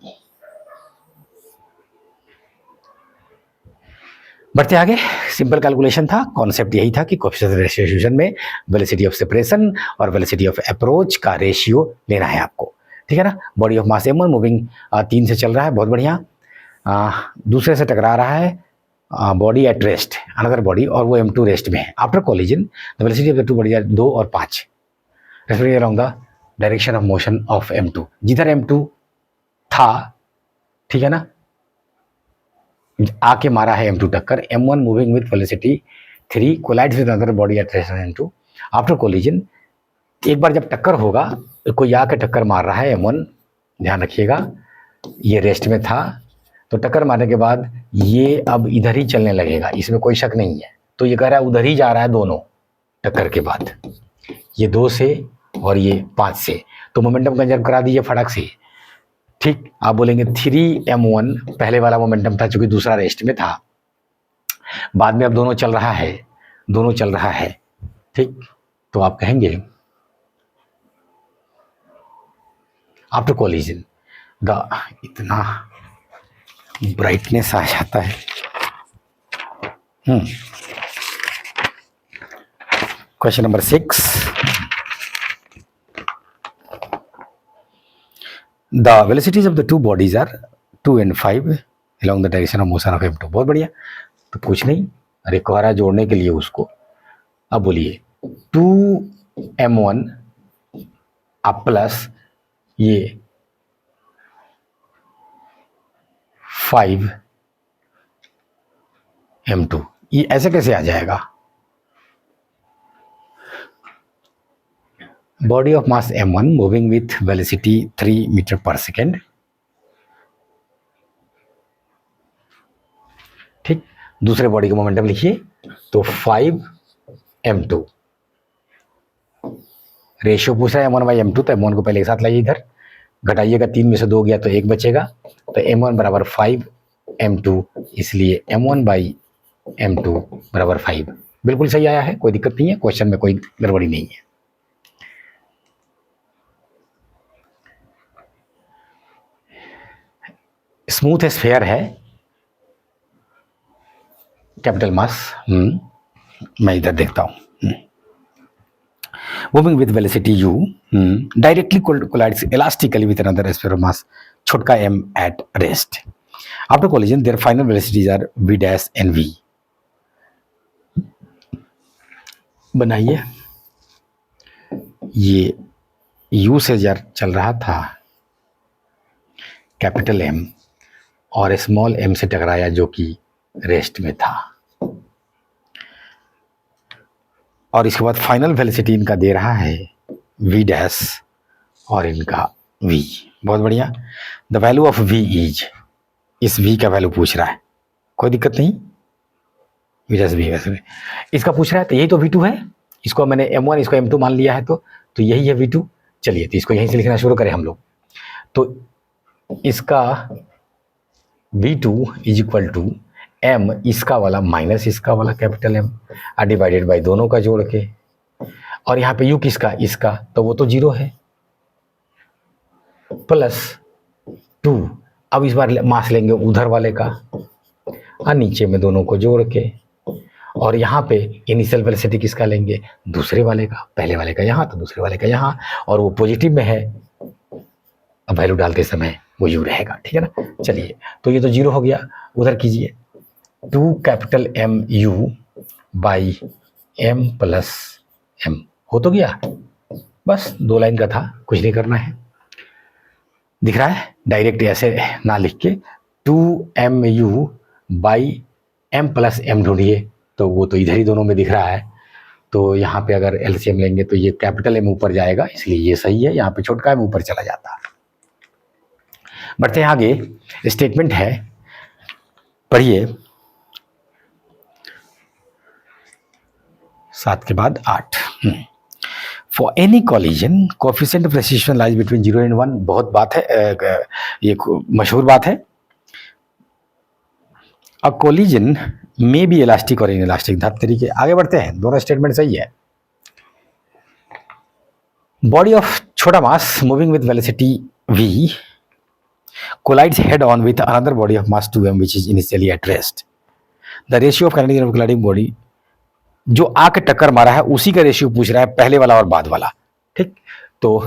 बढ़ते आगे, सिंपल कैलकुलेशन था, कॉन्सेप्ट यही था कि कोएफिशिएंट ऑफ रेस्टिट्यूशन में वेलोसिटी ऑफ सेपरेशन और वेलोसिटी ऑफ अप्रोच का रेशियो लेना है आपको, ठीक है ना। Body of mass m1 moving 3 से चल रहा है, बहुत बढ़िया, दूसरे से टकरा रहा है, body at rest, another body, और वो m2 रेस्ट में है। After collision the velocity of the two body are 2 और 5 respectively along the direction of motion of m2। जिधर m2 था, ठीक है ना, आके मारा है m2 टक्कर, m1 moving with velocity 3 collides with another body at rest m2 after collision. एक बार जब टक्कर होगा, कोई आके टक्कर मार रहा है m1, ध्यान रखिएगा ये रेस्ट में था, तो टक्कर मारने के बाद ये अब इधर ही चलने लगेगा, इसमें कोई शक नहीं है। तो ये कह रहा है उधर ही जा रहा है दोनों टक्कर के बाद, ये 2 से और ये 5 से, तो मोमेंटम कंजर्व करा दीजिए फटाक से। ठीक, आप बोलेंगे 3m1 पहले वाला मोमेंटम था, चूंकि दूसरा रेस्ट में था, बाद में अब दोनों चल रहा है, दोनों चल रहा है। ठीक, तो आप कहेंगे आफ्टर कोलिजन द, इतना ब्राइटनेस आ जाता है। Question number 6, the velocities of the two bodies are 2 and 5 along the direction of motion of m2। बहुत बढ़िया, तो कुछ नहीं, अरे कोहरा जोड़ने के लिए उसको, अब बोलिए 2m1 अब प्लस ये 5m2, ये ऐसे कैसे आ जाएगा? Body of mass m1 moving with velocity 3 metre per second. ठीक, दूसरे बॉडी का मोमेंटम लिखिए, तो 5m2, रेशियो पूछ रहा है m1 बाई m2, तो m1 को पहले एक साथ लाइए, इधर घटाइएगा, 3 में से 2 गया तो 1 बचेगा, तो m1 बराबर 5m2, इसलिए m1 बाई m2 बराबर 5। बिल्कुल सही आया है, कोई दिक्कत नहीं है, क्वेश्चन में कोई गड़बड़ी नहीं है। स्मूथ स्फीयर है, कैपिटल मास, मैं इधर देखता हूं, moving with velocity u directly collides elastically with another sphere of mass छोटका m at rest. After collision their final velocities are v dash and v। बनाइए, ये u से जर चल रहा था कैपिटल M और स्मॉल m से टकराया जो कि रेस्ट में था, और इसके बाद फाइनल वेलोसिटी इनका दे रहा है v डैश और इनका v। बहुत बढ़िया, the value of v is, इस v का वैल्यू पूछ रहा है, कोई दिक्कत नहीं, v डैश v वैसे इसका पूछ रहा है, तो यही तो v2 है, इसको मैंने m1 इसको m2 मान लिया है, तो यही है v2। चलिए, तो इसको यहीं से लिखना शुरू करें हम लोग, तो इसका v2 is equal to m इसका वाला माइनस इसका वाला कैपिटल M डिवाइडेड बाई दोनों का जोड़ के, और यहाँ पे u किसका, इसका, तो वो तो 0 है, प्लस 2, अब इस बार मास लेंगे उधर वाले का और नीचे में दोनों को जोड़ के, और यहाँ पे इनिशियल वेलोसिटी किसका लेंगे, दूसरे वाले का, पहले वाले का यहाँ तो दूसरे वाले का यहाँ, और वो पॉजिटिव में है, अब वैल्यू डालते समय वो u रहेगा। ठीक है ना, चलिए, तो ये तो 0 हो गया, उधर कीजिए 2 capital M u by m plus m, हो तो गया, बस 2 लाइन का था, कुछ नहीं करना है, दिख रहा है, डायरेक्ट ऐसे ना लिख के 2m u by m plus m ढूंढिए, तो वो तो इधर ही दोनों में दिख रहा है, तो यहाँ पे अगर एलसीएम लेंगे तो ये कैपिटल M ऊपर जाएगा, इसलिए ये सही है, यहाँ पे छोटका m ऊपर चला जाता है। बढ़ते हैं आगे, स्टेटमेंट है, पढ़िए, 7 के बाद 8। For any collision coefficient of resistance lies between 0 and 1, बहुत बात है, ये मशहूर बात है। अ कॉलिजन मे बी इलास्टिक और इनइलास्टिक। धत तरीके आगे बढ़ते हैं, दोनों स्टेटमेंट सही है। बॉडी ऑफ छोटा mass moving with velocity v collides head on with another body of mass 2m which is initially at rest. The ratio of kinetic energy of colliding body, जो आके टक्कर मारा है उसी का रेशियो पूछ रहा है, पहले वाला और बाद वाला। ठीक, तो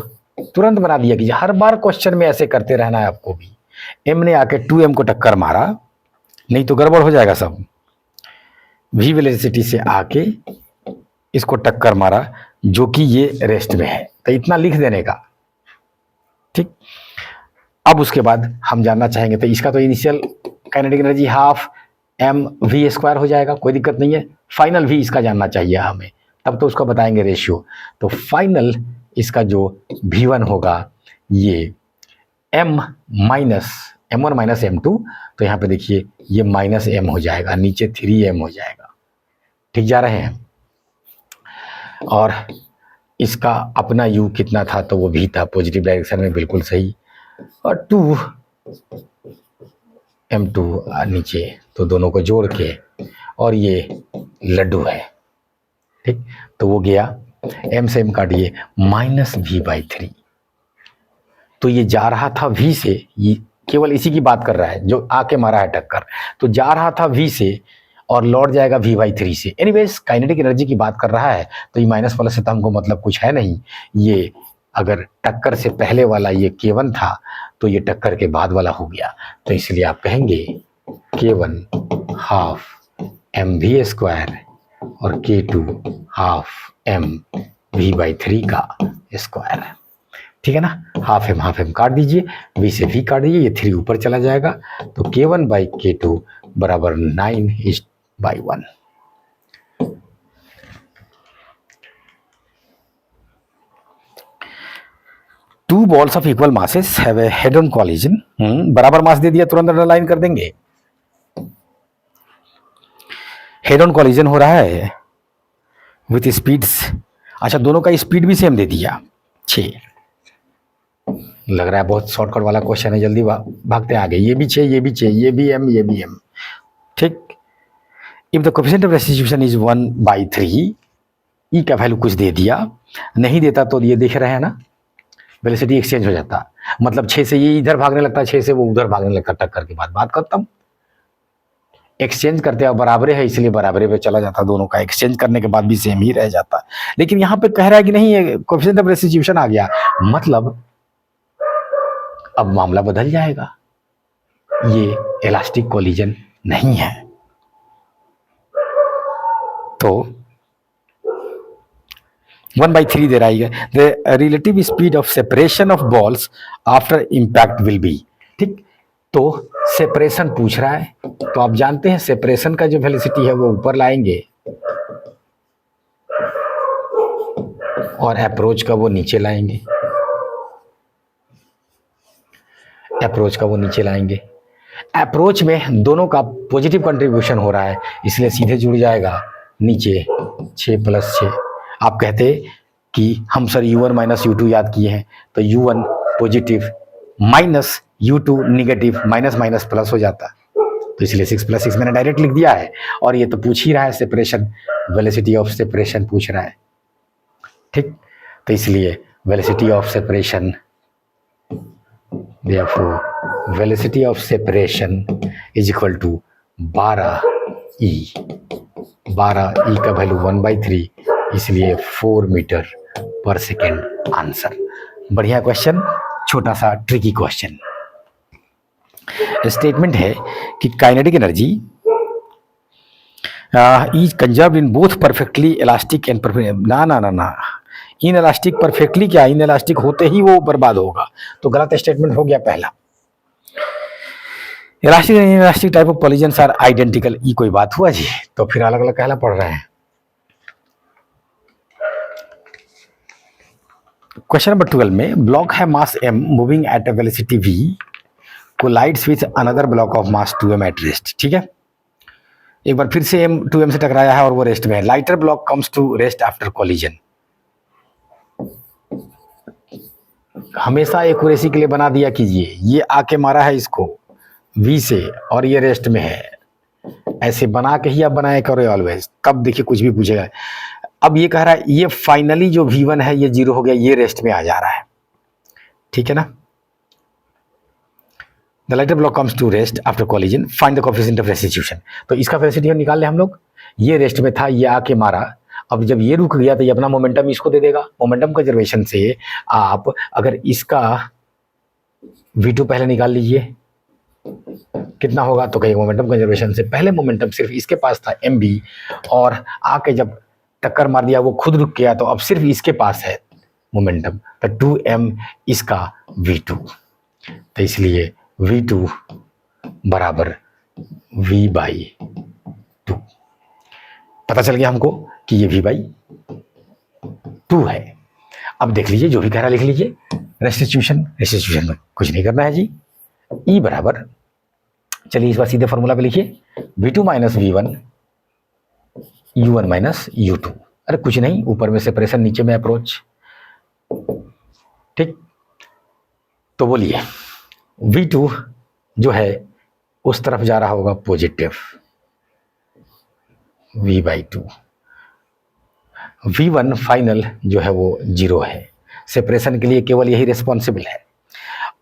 तुरंत बना दिया कि हर बार क्वेश्चन में ऐसे करते रहना है आपको भी। m ने आके 2m को टक्कर मारा, नहीं तो गड़बड़ हो जाएगा सब। v वेलोसिटी से आके इसको टक्कर मारा जो कि ये रेस्ट में है, तो इतना लिख देने का। ठीक, अब उसके बाद हम जानना चाहेंगे, तो इसका तो initial kinetic energy half m v square हो जाएगा, कोई दिक्कत नहीं है, फाइनल भी इसका जानना चाहिए हमें, तब तो उसका बताएंगे रेशियो। तो फाइनल इसका जो V1 होगा ये m minus M1 minus M2, तो यहाँ पे देखिए ये माइनस m हो जाएगा, नीचे 3m हो जाएगा। ठीक जा रहे हैं। और इसका अपना u कितना था, तो वो v था, पॉजिटिव डायरेक्शन में, बिल्कुल सही। और 2m2 नीचे, तो दोनों को जोड़ के, और ये लड्डू है। ठीक, तो वो गया, m से m काटिए, -v/3। तो ये जा रहा था v से, ये केवल इसी की बात कर रहा है जो आके मारा है टक्कर, तो जा रहा था v से और लौट जाएगा v/3 से। एनीवेज काइनेटिक एनर्जी की बात कर रहा है, तो ये माइनस प्लस से तो हमको मतलब कुछ है नहीं। ये अगर टक्कर से पहले वाला ये k1 था, तो ये टक्कर के बाद वाला हो गया, तो इसलिए आप कहेंगे k1 हाफ mv² और k2 हाफ mv/3 का स्क्वायर। ठीक है ना, हाफ एम काट दीजिए, v से v काट दीजिए, ये 3 ऊपर चला जाएगा, तो k1/k2 बराबर 9:1। Two balls of equal masses have a head on collision. बराबर मास दे दिया, तुरंत अंडरलाइन कर देंगे। हेड ऑन कॉलिजन हो रहा है विथ स्पीड्स, अच्छा दोनों का स्पीड भी सेम दे दिया 6। लग रहा है बहुत शॉर्टकट वाला क्वेश्चन है, जल्दी भागते आगे। ये भी 6, ये भी 6, ये भी m, ये भी m। ठीक, if the coefficient of restitution is 1/3, ई का वैल्यू कुछ दे दिया, नहीं देता तो ये देख रहे हैं ना, वेलोसिटी एक्सचेंज हो जाता, मतलब 6 से ये इधर भागने लगता, 6 से वो उधर भागने लगता, टक्कर के बाद बात खत्म। एक्सचेंज करते हैं, बराबरे है इसलिए बराबरे पे चला जाता, दोनों का एक्सचेंज करने के बाद भी सेम ही रह जाता। लेकिन यहाँ पे कह रहा है कि नहीं, कोएफिशिएंट ऑफ रेस्टिट्यूशन आ गया, मतलब अब मामला बदल जाएगा, ये इलास्टिक कोलिजन नहीं है। तो 1/3 दे रहा है, the relative speed of separation of balls after impact will be. ठीक, तो सेपरेशन पूछ रहा है, तो आप जानते हैं सेपरेशन का जो वेलोसिटी है वो ऊपर लाएंगे और अप्रोच का वो नीचे लाएंगे, अप्रोच का वो नीचे लाएंगे। अप्रोच में दोनों का पॉजिटिव कंट्रीब्यूशन हो रहा है, इसलिए सीधे जुड़ जाएगा नीचे 6 + 6। आप कहते कि हम सर u1 माइनस u2 याद किए हैं, तो u1 positive minus u2 negative, minus minus plus हो जाता, तो इसलिए 6 + 6 मैंने डायरेक्ट लिख दिया है। और ये तो पूछ ही रहा है सेपरेशन, वेलोसिटी ऑफ सेपरेशन पूछ रहा है। ठीक, तो इसलिए velocity of separation, therefore velocity of separation is equal to 12e। 12e का वैल्यू 1/3, इसलिए 4 मीटर पर सेकेंड आंसर। बढ़िया क्वेश्चन, छोटा सा ट्रिकी क्वेश्चन। स्टेटमेंट है कि kinetic energy is conserved in both perfectly elastic and perfect, ना in elastic perfectly, क्या in elastic होते ही वो बर्बाद होगा, तो गलत स्टेटमेंट हो गया पहला। Elastic and elastic type of collisions are identical, ये कोई बात हुआ जी, तो फिर अलग अलग कहना पड़ रहा है। क्वेश्चन नंबर 12 में, ब्लॉक है mass m moving at a velocity v collides with another block of mass 2m at rest. ठीक है, एक बार फिर से m 2m से टकराया है और वो रेस्ट में है। Lighter block comes to rest after collision. हमेशा एक्यूरेसी के लिए बना दिया कीजिए, ये आके मारा है इसको v से और ये रेस्ट में है, ऐसे बना के ही आप बनाया करो ऑलवेज, कब देखिए कुछ भी पूछेगा। अब ये कह रहा है ये फाइनली जो v1 है ये 0 हो गया, ये रेस्ट में आ जा रहा है। ठीक है ना, the lighter block comes to rest after collision, find the coefficient of restitution. तो इसका वेलोसिटी निकाल ले हम लोग, ये रेस्ट में था, ये आके मारा, अब जब ये रुक गया तो ये अपना मोमेंटम इसको दे देगा। मोमेंटम कंजर्वेशन से आप अगर इसका v2 पहले निकाल लीजिए, कितना होगा, तो कहीं मोमेंटम कंजर्वेशन से पहले मोमेंटम सिर्फ इसके पास था mb, और आके जब टक्कर मार दिया वो खुद रुक गया, तो अब सिर्फ इसके पास है मोमेंटम, तो 2m इसका v2, तो इसलिए v2 बराबर v/2। पता चल गया हमको कि ये v/2 है। अब देख लीजिए, जो भी कह रहा लिख लीजिए। रेस्टिट्यूशन में कुछ नहीं करना है जी। E बराबर, चलिए इस बार सीधे फॉर्मूला पे लिखिए, v2 minus v1 u1 minus u2। अरे कुछ नहीं, ऊपर में सेपरेशन, नीचे में अप्रोच। ठीक, तो बोलिए v2 जो है उस तरफ जा रहा होगा पॉजिटिव, v/2। v1 फाइनल जो है वो 0 है। सेपरेशन के लिए केवल यही रिस्पॉन्सिबल है,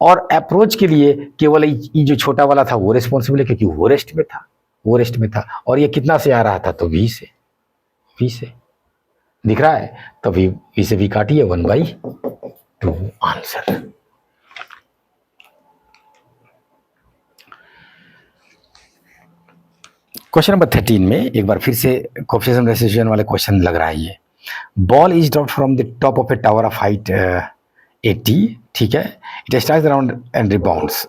और अप्रोच के लिए केवल ये जो छोटा वाला था वो रिस्पॉन्सिबल है, क्योंकि वो रेस्ट में था। और ये कितना से आ रहा था, तो v से दिख रहा है, तो v से v काटिए, 1/2 आंसर। क्वेश्चन नंबर 13 में एक बार फिर से कोएफिशिएंट रेसिस्टेंस वाले क्वेश्चन लग रहा है ये। Ball is dropped from the top of a tower of height 80, ठीक है, it strikes around and rebounds.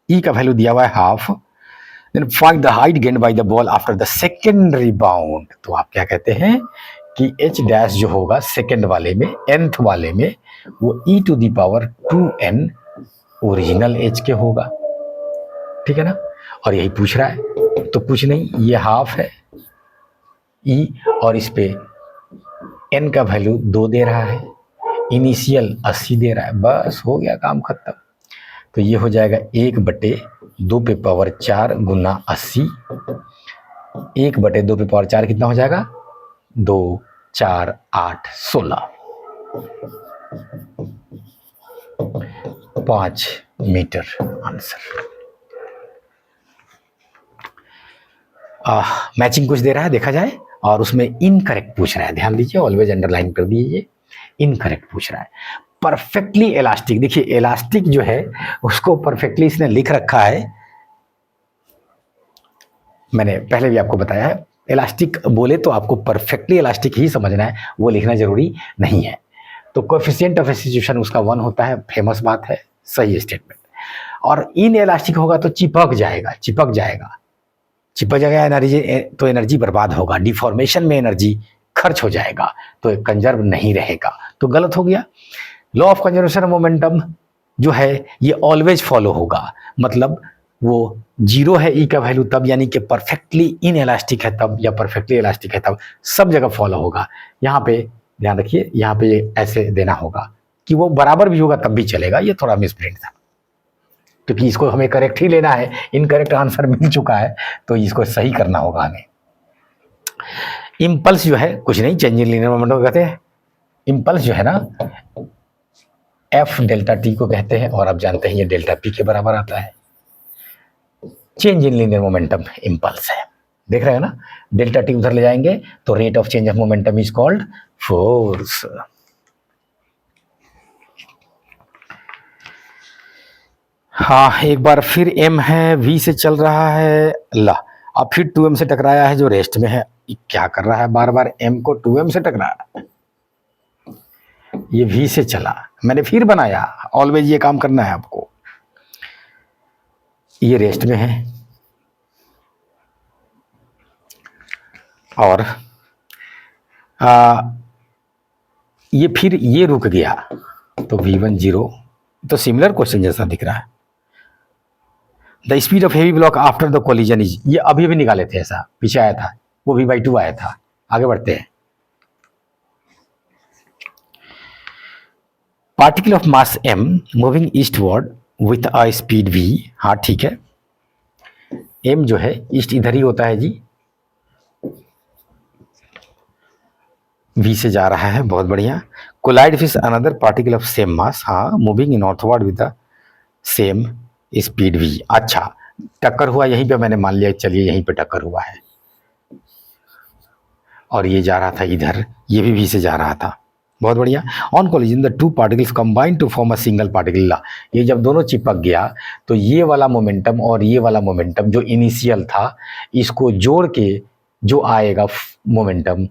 E का वैल्यू दिया हुआ है half, then find the height gained by the ball after the second rebound. तो आप क्या कहते हैं कि एच डैश जो होगा सेकंड वाले में, nth वाले में, वो e⁻²n ओरिजिनल एच के होगा, ठीक है ना। और यही पूछ रहा है, तो कुछ नहीं, ये हाफ है e, और इस पे n का वैल्यू 2 दे रहा है, इनिशियल 80 दे रहा है, बस हो गया काम खत्म। तो ये हो जाएगा 1/2 पे पावर 4 गुना 80। 1/2 पे पावर 4 कितना हो जाएगा, 2 4 8 16, 5 मीटर आंसर। मैचिंग कुछ दे रहा है, देखा जाए, और उसमें इनकरेक्ट पूछ रहा है, ध्यान दीजिए, ऑलवेज अंडरलाइन कर दीजिए, इनकरेक्ट पूछ रहा है। परफेक्टली इलास्टिक, देखिए इलास्टिक जो है उसको परफेक्टली इसने लिख रखा है, मैंने पहले भी आपको बताया है, इलास्टिक बोले तो आपको परफेक्टली इलास्टिक ही समझना है, वो लिखना जरूरी नहीं है। तो कोएफिशिएंट ऑफ रेस्टिट्यूशन उसका 1 होता है, फेमस बात है, सही स्टेटमेंट। और इन इलास्टिक होगा तो चिपक जाएगा एनर्जी, तो एनर्जी बर्बाद होगा, डिफॉर्मेशन में एनर्जी खर्च हो जाएगा, तो कंजर्व नहीं रहेगा, तो गलत हो गया। Law of conservation of momentum जो है ये ऑलवेज फॉलो होगा, मतलब वो 0 है ई का वैल्यू तब, यानी कि परफेक्टली इन इलास्टिक है तब, या परफेक्टली इलास्टिक है तब, सब जगह फॉलो होगा। यहाँ पे ध्यान रखिए, यहाँ पे ऐसे देना होगा कि वो बराबर भी होगा तब भी चलेगा, ये थोड़ा मिसप्रिंट था, क्योंकि इसको हमें करेक्ट ही लेना है, इनकरेक्ट आंसर मिल चुका है, तो इसको सही करना होगा हमें। इम्पल्स जो है कुछ नहीं, चेंज इन लीनियर मोमेंटम कहते हैं। इम्पल्स जो है ना, एफ डेल्टा टी को कहते हैं, और आप जानते हैं ये डेल्टा पी के बराबर आता है। Change in linear momentum impulse है, देख रहे हैं ना, डेल्टा टी उधर ले जाएंगे तो rate of change of momentum is called force. हाँ, एक बार फिर m है, v से चल रहा है, ला अब फिर 2m से टकराया है जो रेस्ट में है। क्या कर रहा है, बार बार m को 2m से टकरा रहा है, ये v से चला, मैंने फिर बनाया, ऑलवेज ये काम करना है आपको। ये रेस्ट में है, और ये फिर ये रुक गया, तो v1 0, तो सिमिलर क्वेश्चन जैसा दिख रहा है। The speed of heavy block after the collision is, ये अभी भी निकाले थे, ऐसा पीछे आया था, वो v/2 आया था। आगे बढ़ते हैं। Particle of mass m moving eastward with a speed v, हाँ ठीक है, m जो है ईस्ट इधर ही होता है जी, v से जा रहा है, बहुत बढ़िया। Collide with another particle of same mass, हाँ, moving northward with the same speed v। अच्छा, टक्कर हुआ यहीं पे, मैंने मान लिया, चलिए यहीं पे टक्कर हुआ है, और ये जा रहा था इधर, ये भी v से जा रहा था, बहुत बढ़िया। On collision the two particles combine to form a single particle, ये जब दोनों चिपक गया तो ये वाला मोमेंटम और ये वाला मोमेंटम जो इनिशियल था, इसको जोड़ के जो आएगा मोमेंटम,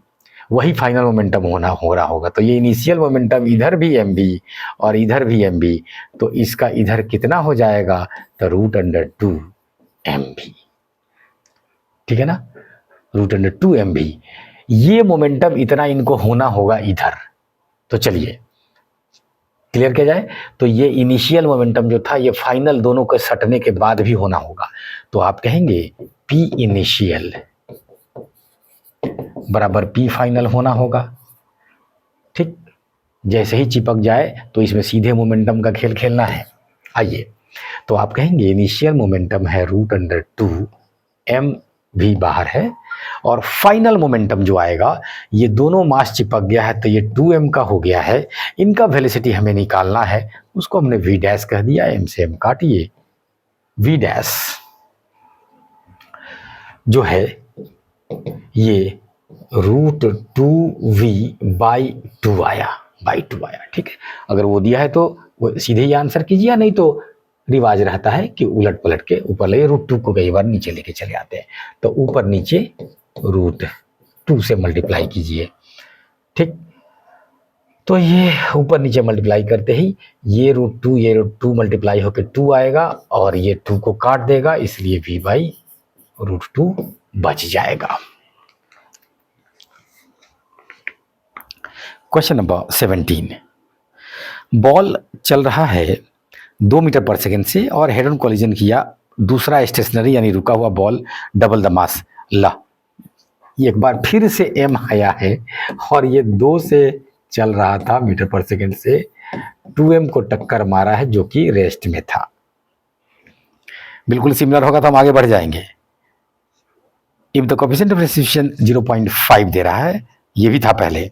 वही फाइनल मोमेंटम हो रहा होगा। तो ये इनिशियल मोमेंटम इधर भी mv और इधर भी mv, तो इसका इधर कितना हो जाएगा, तो √2 mv, ठीक है ना, √2 mv। ये मोमेंटम इतना इनको होना होगा इधर। तो चलिए क्लियर किया जाए, तो ये इनिशियल मोमेंटम जो था ये फाइनल दोनों के सटने के बाद भी होना होगा। तो आप कहेंगे पी इनिशियल बराबर पी फाइनल होना होगा। ठीक, जैसे ही चिपक जाए तो इसमें सीधे मोमेंटम का खेल खेलना है। आइए, तो आप कहेंगे इनिशियल मोमेंटम है √2 m भी बाहर है, और फाइनल मोमेंटम जो आएगा ये दोनों मास चिपक गया है तो ये 2m का हो गया है। इनका वेलोसिटी हमें निकालना है, उसको हमने v डैश कह दिया, m से m काटिए। v डैश जो है ये √2v/2 आया, ठीक है। अगर वो दिया है तो वो सीधे ही आंसर कीजिए, नहीं तो रिवाज रहता है कि उलट पलट के ऊपर ले √2 को कई बार नीचे लेके चले आते हैं, तो ऊपर नीचे √2 से मल्टीप्लाई कीजिए। ठीक, तो ये ऊपर नीचे मल्टीप्लाई करते ही ये √2 मल्टीप्लाई होकर 2 आएगा और ये 2 को काट देगा, इसलिए v/√2 बच जाएगा। क्वेश्चन नंबर 17, बॉल चल रहा है 2 मीटर पर सेकेंड से और हेड ऑन कॉलिजन किया दूसरा स्टेशनरी यानी रुका हुआ बॉल डबल द मास। ला, एक बार फिर से m आया है और ये 2 से चल रहा था मीटर पर सेकेंड से, 2m को टक्कर मारा है जो कि रेस्ट में था। बिल्कुल सिमिलर होगा तो हम आगे बढ़ जाएंगे। If the coefficient of reception 0.5 दे रहा है, ये भी था पहले,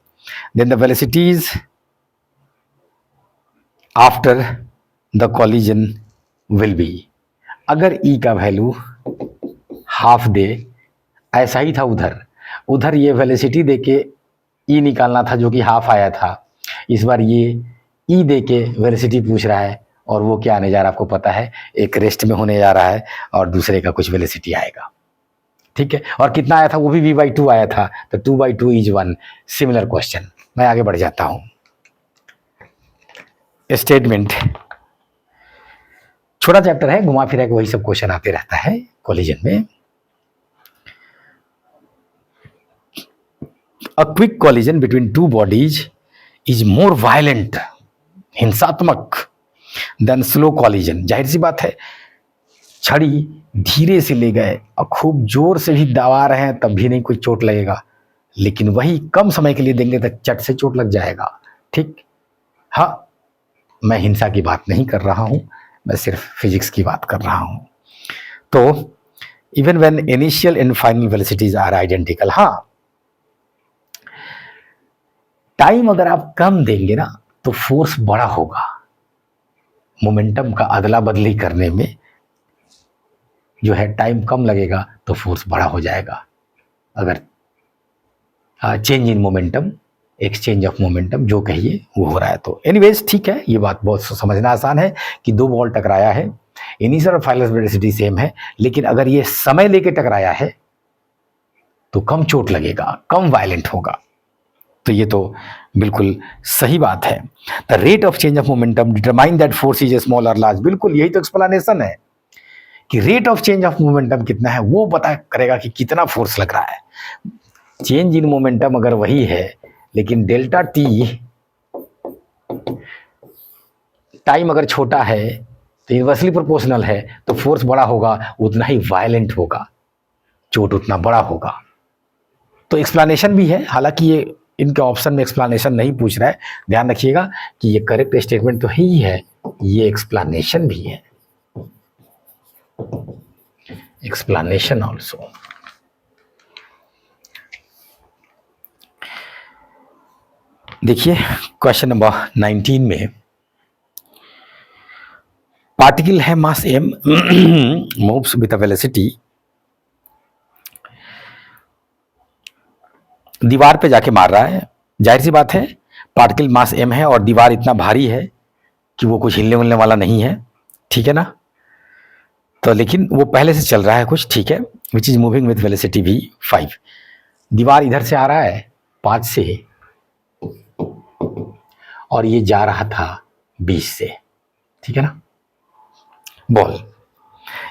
then the velocities after the collision will be. अगर E का वैल्यू हाफ दे, ऐसा ही था उधर ये वेलोसिटी दे के E निकालना था जो कि हाफ आया था, इस बार ये E दे के वेलोसिटी पूछ रहा है, और वो क्या आने जा रहा है आपको पता है, एक रेस्ट में होने जा रहा है और दूसरे का कुछ वेलोसिटी आएगा। ठीक है, और कितना आया था, वो भी v/2 आया था, तो 2/2 इज 1। सिमिलर क्वेश्चन, मैं आगे बढ़ जाता हूं। स्टेटमेंट छोटा चैप्टर है, घुमा फिरा के वही सब क्वेश्चन आते रहता है कॉलिजन में। A quick collision between 2 bodies is more violent, हिंसात्मक, देन स्लो कॉलिजन। जाहिर सी बात है, छड़ी धीरे से ले गए और खूब जोर से भी दबा रहे हैं तब भी नहीं कोई चोट लगेगा, लेकिन वही कम समय के लिए देंगे तो चट से चोट लग जाएगा। ठीक, हाँ, मैं हिंसा की बात नहीं कर रहा हूं, मैं सिर्फ फिजिक्स की बात कर रहा हूं। तो even when initial and final velocities are identical, हाँ, टाइम अगर आप कम देंगे ना तो फोर्स बड़ा होगा, मोमेंटम का अदला बदली करने में जो है टाइम कम लगेगा तो फोर्स बड़ा हो जाएगा। अगर change in momentum, exchange of momentum जो कहिए वो हो रहा है तो एनीवेज ठीक है, ये बात बहुत समझना आसान है कि 2 बॉल टकराया है, इनिशियल और फाइनल वेलोसिटी सेम है, लेकिन अगर ये समय लेके टकराया है तो कम चोट लगेगा, कम वायलेंट होगा। तो ये तो बिल्कुल सही बात है। The rate of change of momentum determine that force is small और लार्ज। बिल्कुल यही तो एक्सप्लेनेशन है कि rate of change of momentum कितना है वो पता करेगा कि कितना फोर्स लग रहा है। चेंज इन मोमेंटम अगर वही है लेकिन डेल्टा टी टाइम अगर छोटा है तो इनवर्सली प्रोपोर्शनल है, तो फोर्स बड़ा होगा, उतना ही वायलेंट होगा, चोट उतना बड़ा होगा। तो एक्सप्लेनेशन भी है, हालांकि ये इनके ऑप्शन में एक्सप्लेनेशन नहीं पूछ रहा है, ध्यान रखिएगा कि ये करेक्ट स्टेटमेंट तो ही है, ये एक्सप्लेनेशन भी है, एक्सप्लेनेशन ऑल्सो। देखिए क्वेश्चन नंबर 19 में पार्टिकल है mass m moves with a velocity, दीवार पे जाके मार रहा है। जाहिर सी बात है, पार्टिकल मास m है और दीवार इतना भारी है कि वो कुछ हिलने मिलने वाला नहीं है, ठीक है ना। तो लेकिन वो पहले से चल रहा है कुछ, ठीक है, which is moving with velocity v5। दीवार इधर से आ रहा है 5 से और ये जा रहा था 20 से, ठीक है ना। Ball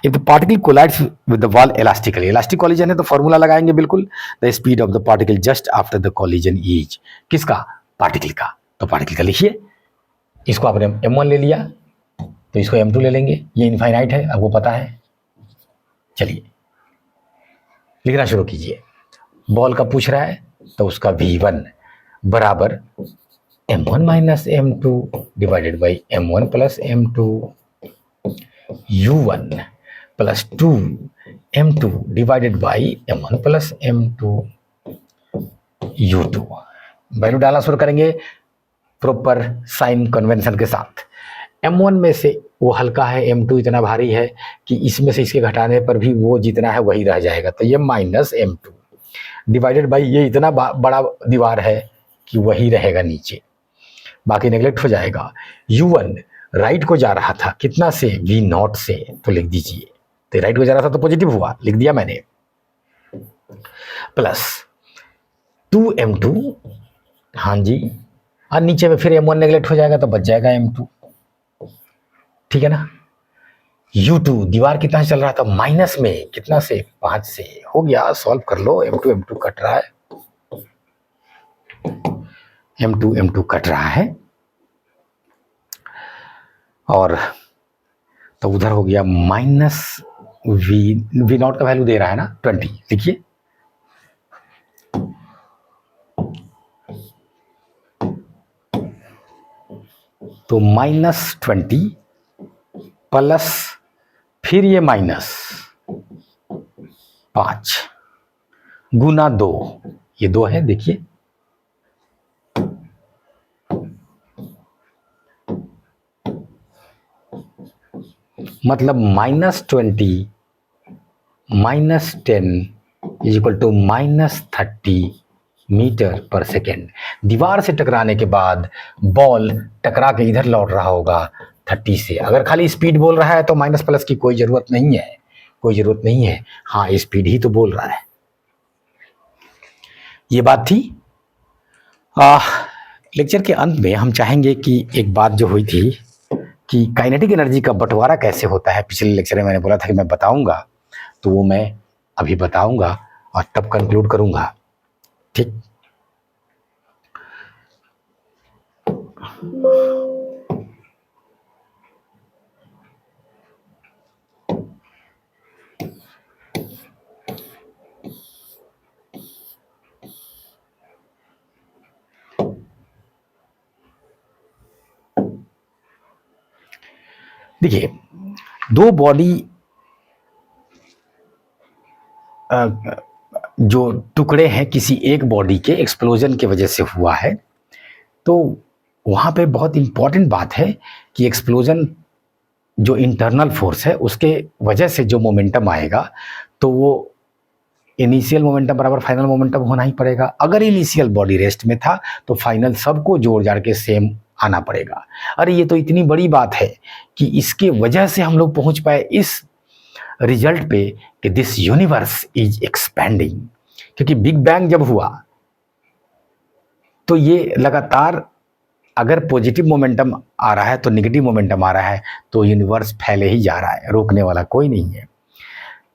if the particle collides with the wall elastically, elastic collision है तो फॉर्मूला लगाएंगे बिल्कुल, the speed of the particle just after the collision is, किसका, पार्टिकल का। तो पार्टिकल का लिखिए, इसको आपने m1 ले लिया तो इसको m2 ले लेंगे, ये इनफाइनाइट है आपको पता है। चलिए लिखना शुरू कीजिए, बॉल का पूछ रहा है तो उसका v1 बराबर m1 minus m2 divided by m1 plus m2, u1 plus 2 m2 divided by m1 plus m2 u2। Value डालना शुरू करेंगे प्रॉपर साइन कन्वेंशन के साथ। m1 में से वो हल्का है, m2 इतना भारी है कि इसमें से इसके घटाने पर भी वो जितना है वही रह जाएगा, तो ये माइनस m2 डिवाइडेड बाई ये इतना बड़ा दीवार है कि वही रहेगा नीचे, बाकी नेगलेक्ट हो जाएगा। u1 राइट को जा रहा था, कितना से, v0 से, तो लिख दीजिए, तो राइट को जा रहा था तो पॉजिटिव हुआ, लिख दिया मैंने, प्लस 2m2, हाँ जी, और नीचे में फिर m1 नेगलेक्ट हो जाएगा तो बच जाएगा m2, ठीक है ना। u2 दीवार कितना चल रहा था, माइनस में, कितना से, 5 से, हो गया, सॉल्व कर लो, m2 कट रहा है, m2 कट रहा है, और तो उधर हो गया माइनस v0 का वैल्यू दे रहा है ना 20, लिखिए, तो -20 प्लस फिर ये -5 गुना 2, ये 2 है, देखिए, मतलब -20 -10 is equal to -30 metre per second. दीवार से टकराने के बाद बॉल टकरा के इधर लौट रहा होगा 30 से। अगर खाली स्पीड बोल रहा है तो माइनस प्लस की कोई ज़रूरत नहीं है, कोई ज़रूरत नहीं है, हाँ स्पीड ही तो बोल रहा है। ये बात थी। लेक्चर के अंत में हम चाहेंगे कि एक बात जो हुई थी कि काइनेटिक एनर्जी का बंटवारा कैसे होता है, पिछले लेक्चर में मैंने बोला था कि मैं बताऊंगा, तो वो मैं अभी बताऊंगा और तब कंक्लूड करूंगा, ठीक। देखिए, दो बॉडी जो टुकड़े हैं किसी एक बॉडी के एक्सप्लोजन की वजह से हुआ है, तो वहाँ पे बहुत इम्पॉर्टेंट बात है कि एक्सप्लोजन जो इंटरनल फोर्स है उसके वजह से जो मोमेंटम आएगा तो वो इनिशियल मोमेंटम बराबर फाइनल मोमेंटम होना ही पड़ेगा। अगर इनिशियल बॉडी रेस्ट में था तो फाइनल सबको जोड़ जाड़ के सेम आना पड़ेगा। अरे ये तो इतनी बड़ी बात है कि इसके वजह से हम लोग पहुंच पाए इस रिजल्ट पे कि दिस यूनिवर्स इज एक्सपेंडिंग, क्योंकि बिग बैंग जब हुआ तो ये लगातार अगर पॉजिटिव मोमेंटम आ रहा है तो नेगेटिव मोमेंटम आ रहा है, तो यूनिवर्स फैले ही जा रहा है, रोकने वाला कोई नहीं है।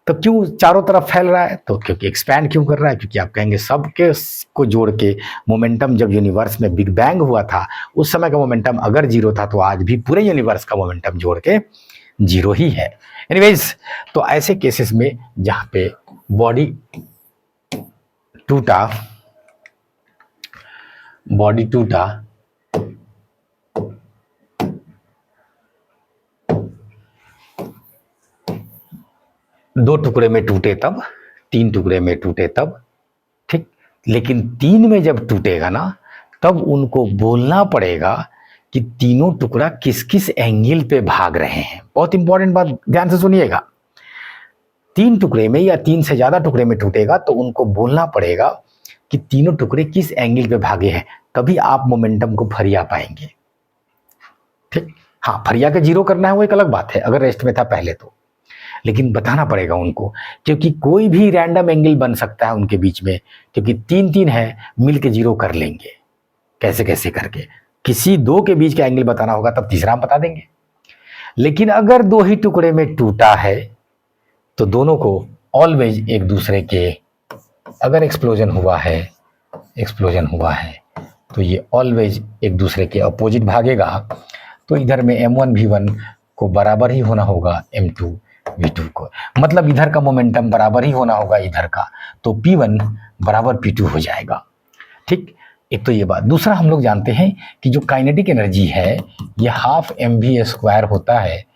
तो क्यों चारों तरफ फैल रहा है, तो क्योंकि एक्सपैंड क्यों कर रहा है, क्योंकि आप कहेंगे सबके को जोड़ के मोमेंटम जब यूनिवर्स में बिग बैंग हुआ था उस समय का मोमेंटम अगर जीरो था तो आज भी पूरे यूनिवर्स का मोमेंटम जोड़ के जीरो ही है। एनीवेज, तो ऐसे केसेस में जहाँ पे बॉडी टूटा, दो टुकड़े में टूटे तब, तीन टुकड़े में टूटे तब, ठीक, लेकिन तीन में जब टूटेगा ना तब उनको बोलना पड़ेगा कि तीनों टुकड़ा किस किस एंगल पे भाग रहे हैं। बहुत इंपॉर्टेंट बात, ध्यान से सुनिएगा। तीन टुकड़े में या तीन से ज्यादा टुकड़े में टूटेगा तो उनको बोलना पड़ेगा कि तीनों टुकड़े किस एंगल पे भागे हैं, तभी आप मोमेंटम को फरिया पाएंगे, ठीक। हाँ, फरिया के जीरो करना है वो एक अलग बात है अगर रेस्ट में था पहले तो, लेकिन बताना पड़ेगा उनको, क्योंकि कोई भी रैंडम एंगल बन सकता है उनके बीच में, क्योंकि तीन तीन है, मिल के जीरो कर लेंगे कैसे कैसे करके। किसी दो के बीच का एंगल बताना होगा तब तीसरा हम बता देंगे। लेकिन अगर दो ही टुकड़े में टूटा है तो दोनों को ऑलवेज एक दूसरे के, अगर एक्सप्लोजन हुआ है तो ये ऑलवेज एक दूसरे के अपोजिट भागेगा। तो इधर में m1 v1 को बराबर ही होना होगा m2 v2 को, मतलब इधर का मोमेंटम बराबर ही होना होगा इधर का, तो p1 बराबर p2 हो जाएगा। ठीक, एक तो ये बात। दूसरा, हम लोग जानते हैं कि जो काइनेटिक एनर्जी है ये हाफ mv² होता है।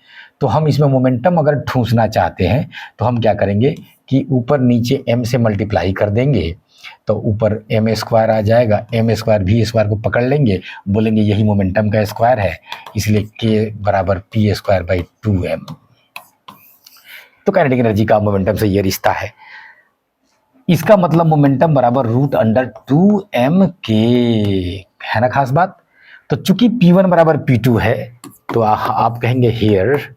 तो हम इसमें मोमेंटम अगर ठूंसना चाहते हैं तो हम क्या करेंगे कि ऊपर नीचे m से मल्टीप्लाई कर देंगे, तो ऊपर m² आ जाएगा, m² v² को पकड़ लेंगे, बोलेंगे यही मोमेंटम का स्क्वायर है, इसलिए k बराबर p²/2m। तो काइनेटिक एनर्जी का मोमेंटम से ये रिश्ता है। इसका मतलब मोमेंटम बराबर √2m k है ना, खास बात। तो चूंकि p1 बराबर p2 है तो आप कहेंगे हियर,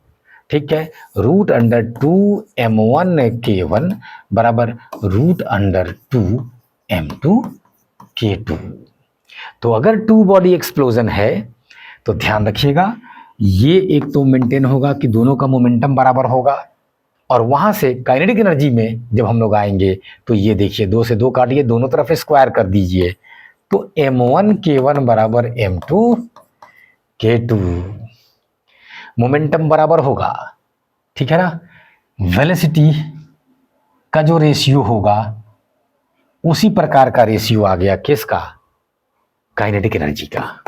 ठीक है, √2m1 k1 बराबर √2m2 k2। तो अगर टू बॉडी एक्सप्लोजन है तो ध्यान रखिएगा ये एक तो मेंटेन होगा कि दोनों का मोमेंटम बराबर होगा, और वहां से काइनेटिक एनर्जी में जब हम लोग आएंगे तो ये देखिए 2 से 2 काटिए, दोनों तरफ स्क्वायर कर दीजिए, तो m1 k1 बराबर m2 k2, मोमेंटम बराबर होगा, ठीक है ना। वेलोसिटी का जो रेशियो होगा उसी प्रकार का रेशियो आ गया किसका, काइनेटिक एनर्जी का,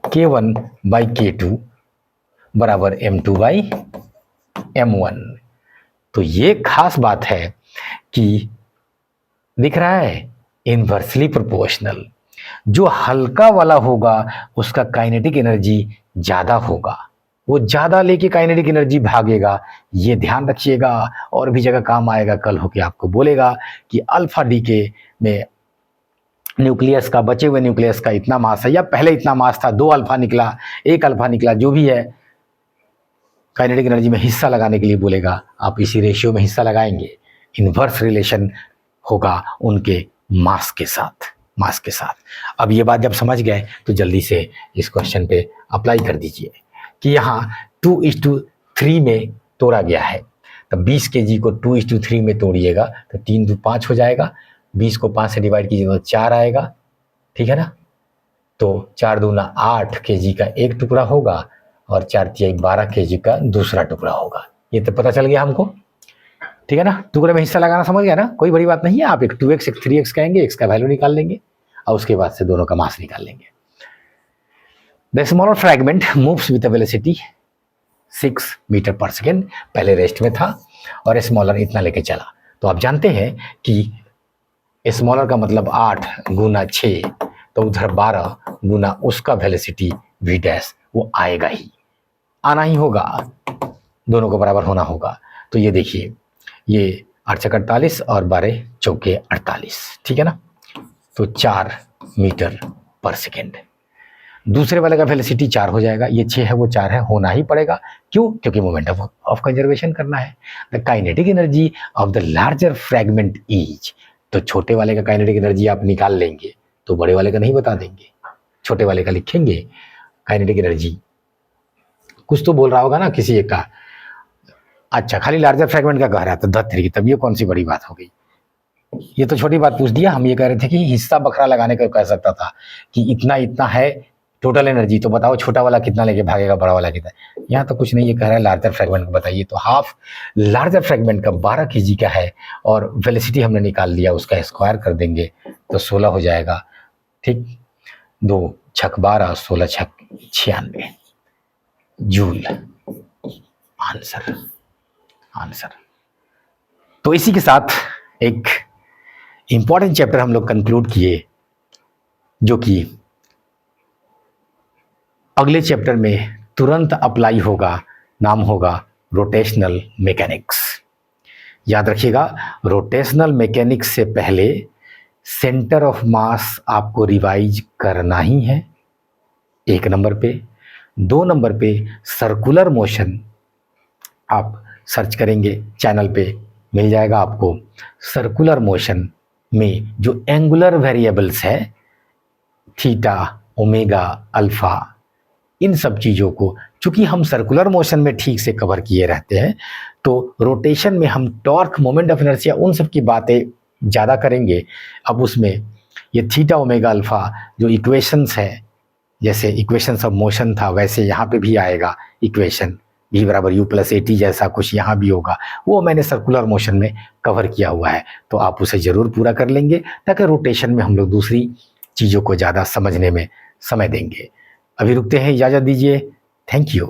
k1/k2 बराबर m2/m1। तो ये खास बात है कि दिख रहा है इनवर्सली प्रोपोर्शनल, जो हल्का वाला होगा उसका काइनेटिक एनर्जी ज़्यादा होगा, वो ज़्यादा लेके काइनेटिक एनर्जी भागेगा, ये ध्यान रखिएगा, और भी जगह काम आएगा, कल होके आपको बोलेगा कि अल्फा डीके में न्यूक्लियस का, बचे हुए न्यूक्लियस का इतना मास है, या पहले इतना मास था, 2 अल्फा निकला, 1 अल्फा निकला, जो भी है, काइनेटिक एनर्जी में हिस्सा लगाने के लिए बोलेगा, आप इसी रेशियो में हिस्सा लगाएंगे, इन्वर्स रिलेशन होगा उनके मास के साथ। अब ये बात जब समझ गए तो जल्दी से इस क्वेश्चन पे अप्लाई कर दीजिए कि यहाँ 2:3 में तोड़ा गया है, तो 20 kg को 2:3 में तोड़िएगा तो 3 2 5 हो जाएगा, 20 को 5 से डिवाइड कीजिएगा तो 4 आएगा, ठीक है ना। तो 4 दूना 8 kg का एक टुकड़ा होगा और 4 तिहाई 12 kg का दूसरा टुकड़ा होगा। ये तो पता चल गया हमको, ठीक है ना। टुकड़े में हिस्सा लगाना समझ गया ना, कोई बड़ी बात नहीं है। आप एक 2x एक 3x कहेंगे, x का वैल्यू निकाल लेंगे और उसके बाद से दोनों का मास निकाल लेंगे। The smaller fragment moves with velocity 6 metre per second, पहले रेस्ट में था और स्मॉलर इतना लेके चला। तो आप जानते हैं कि स्मॉलर का मतलब 8 गुना 6, तो उधर 12 गुना उसका वेलोसिटी v डैश, वो आएगा ही, आना ही होगा, दोनों को बराबर होना होगा। तो ये देखिए, ये 8 × 48 और 12 × 48, ठीक है ना। तो 4 मीटर पर सेकेंड। दूसरे वाले का वेलोसिटी 4 हो जाएगा, ये 6 है वो 4 है, होना ही पड़ेगा। क्यों? क्योंकि मोमेंट ऑफ कंजर्वेशन करना है। The kinetic energy of the larger fragment is, तो छोटे वाले का काइनेटिक एनर्जी आप निकाल लेंगे तो बड़े वाले का नहीं बता देंगे, छोटे वाले का लिखेंगे काइनेटिक एनर्जी। कुछ तो बोल रहा होगा ना किसी एक का, अच्छा खाली लार्जर फ्रैगमेंट का कह रहा था, धत्तरी, तब ये कौन सी बड़ी बात हो गई। ये तो छोटी बात पूछ दिया। हम ये कह रहे थे कि हिस्सा बखरा लगाने का कह सकता था कि इतना इतना है टोटल एनर्जी, तो बताओ छोटा वाला कितना लेके भागेगा, बड़ा वाला कितना। यहाँ तो कुछ नहीं, ये कह रहा है लार्जर फ्रैगमेंट को बताइए। तो हाफ लार्जर फ्रैगमेंट का 12 kg का है और वेलोसिटी हमने निकाल लिया, उसका स्क्वायर कर देंगे तो 16 हो जाएगा, ठीक। 2 × 12 16 × 96 जूल आंसर। तो इसी के साथ एक इंपॉर्टेंट चैप्टर हम लोग कंक्लूड किए, जो कि अगले चैप्टर में तुरंत अप्लाई होगा, नाम होगा रोटेशनल मैकेनिक्स। याद रखिएगा, रोटेशनल मैकेनिक्स से पहले सेंटर ऑफ मास आपको रिवाइज करना ही है, 1 नंबर पे। 2 नंबर पे सर्कुलर मोशन, आप सर्च करेंगे चैनल पे मिल जाएगा आपको। सर्कुलर मोशन में जो एंगुलर वेरिएबल्स है, थीटा, ओमेगा, अल्फा, इन सब चीज़ों को चूंकि हम सर्कुलर मोशन में ठीक से कवर किए रहते हैं, तो रोटेशन में हम टॉर्क, मोमेंट ऑफ इनर्शिया, उन सब की बातें ज़्यादा करेंगे। अब उसमें ये थीटा ओमेगा अल्फा जो इक्वेशंस है, जैसे इक्वेशंस ऑफ मोशन था वैसे यहाँ पे भी आएगा इक्वेशन, v बराबर u प्लस ए टी जैसा कुछ यहाँ भी होगा, वो मैंने सर्कुलर मोशन में कवर किया हुआ है, तो आप उसे ज़रूर पूरा कर लेंगे ताकि रोटेशन में हम लोग दूसरी चीज़ों को ज़्यादा समझने में समय देंगे। अभी रुकते हैं, इजाज़त दीजिए। Thank you.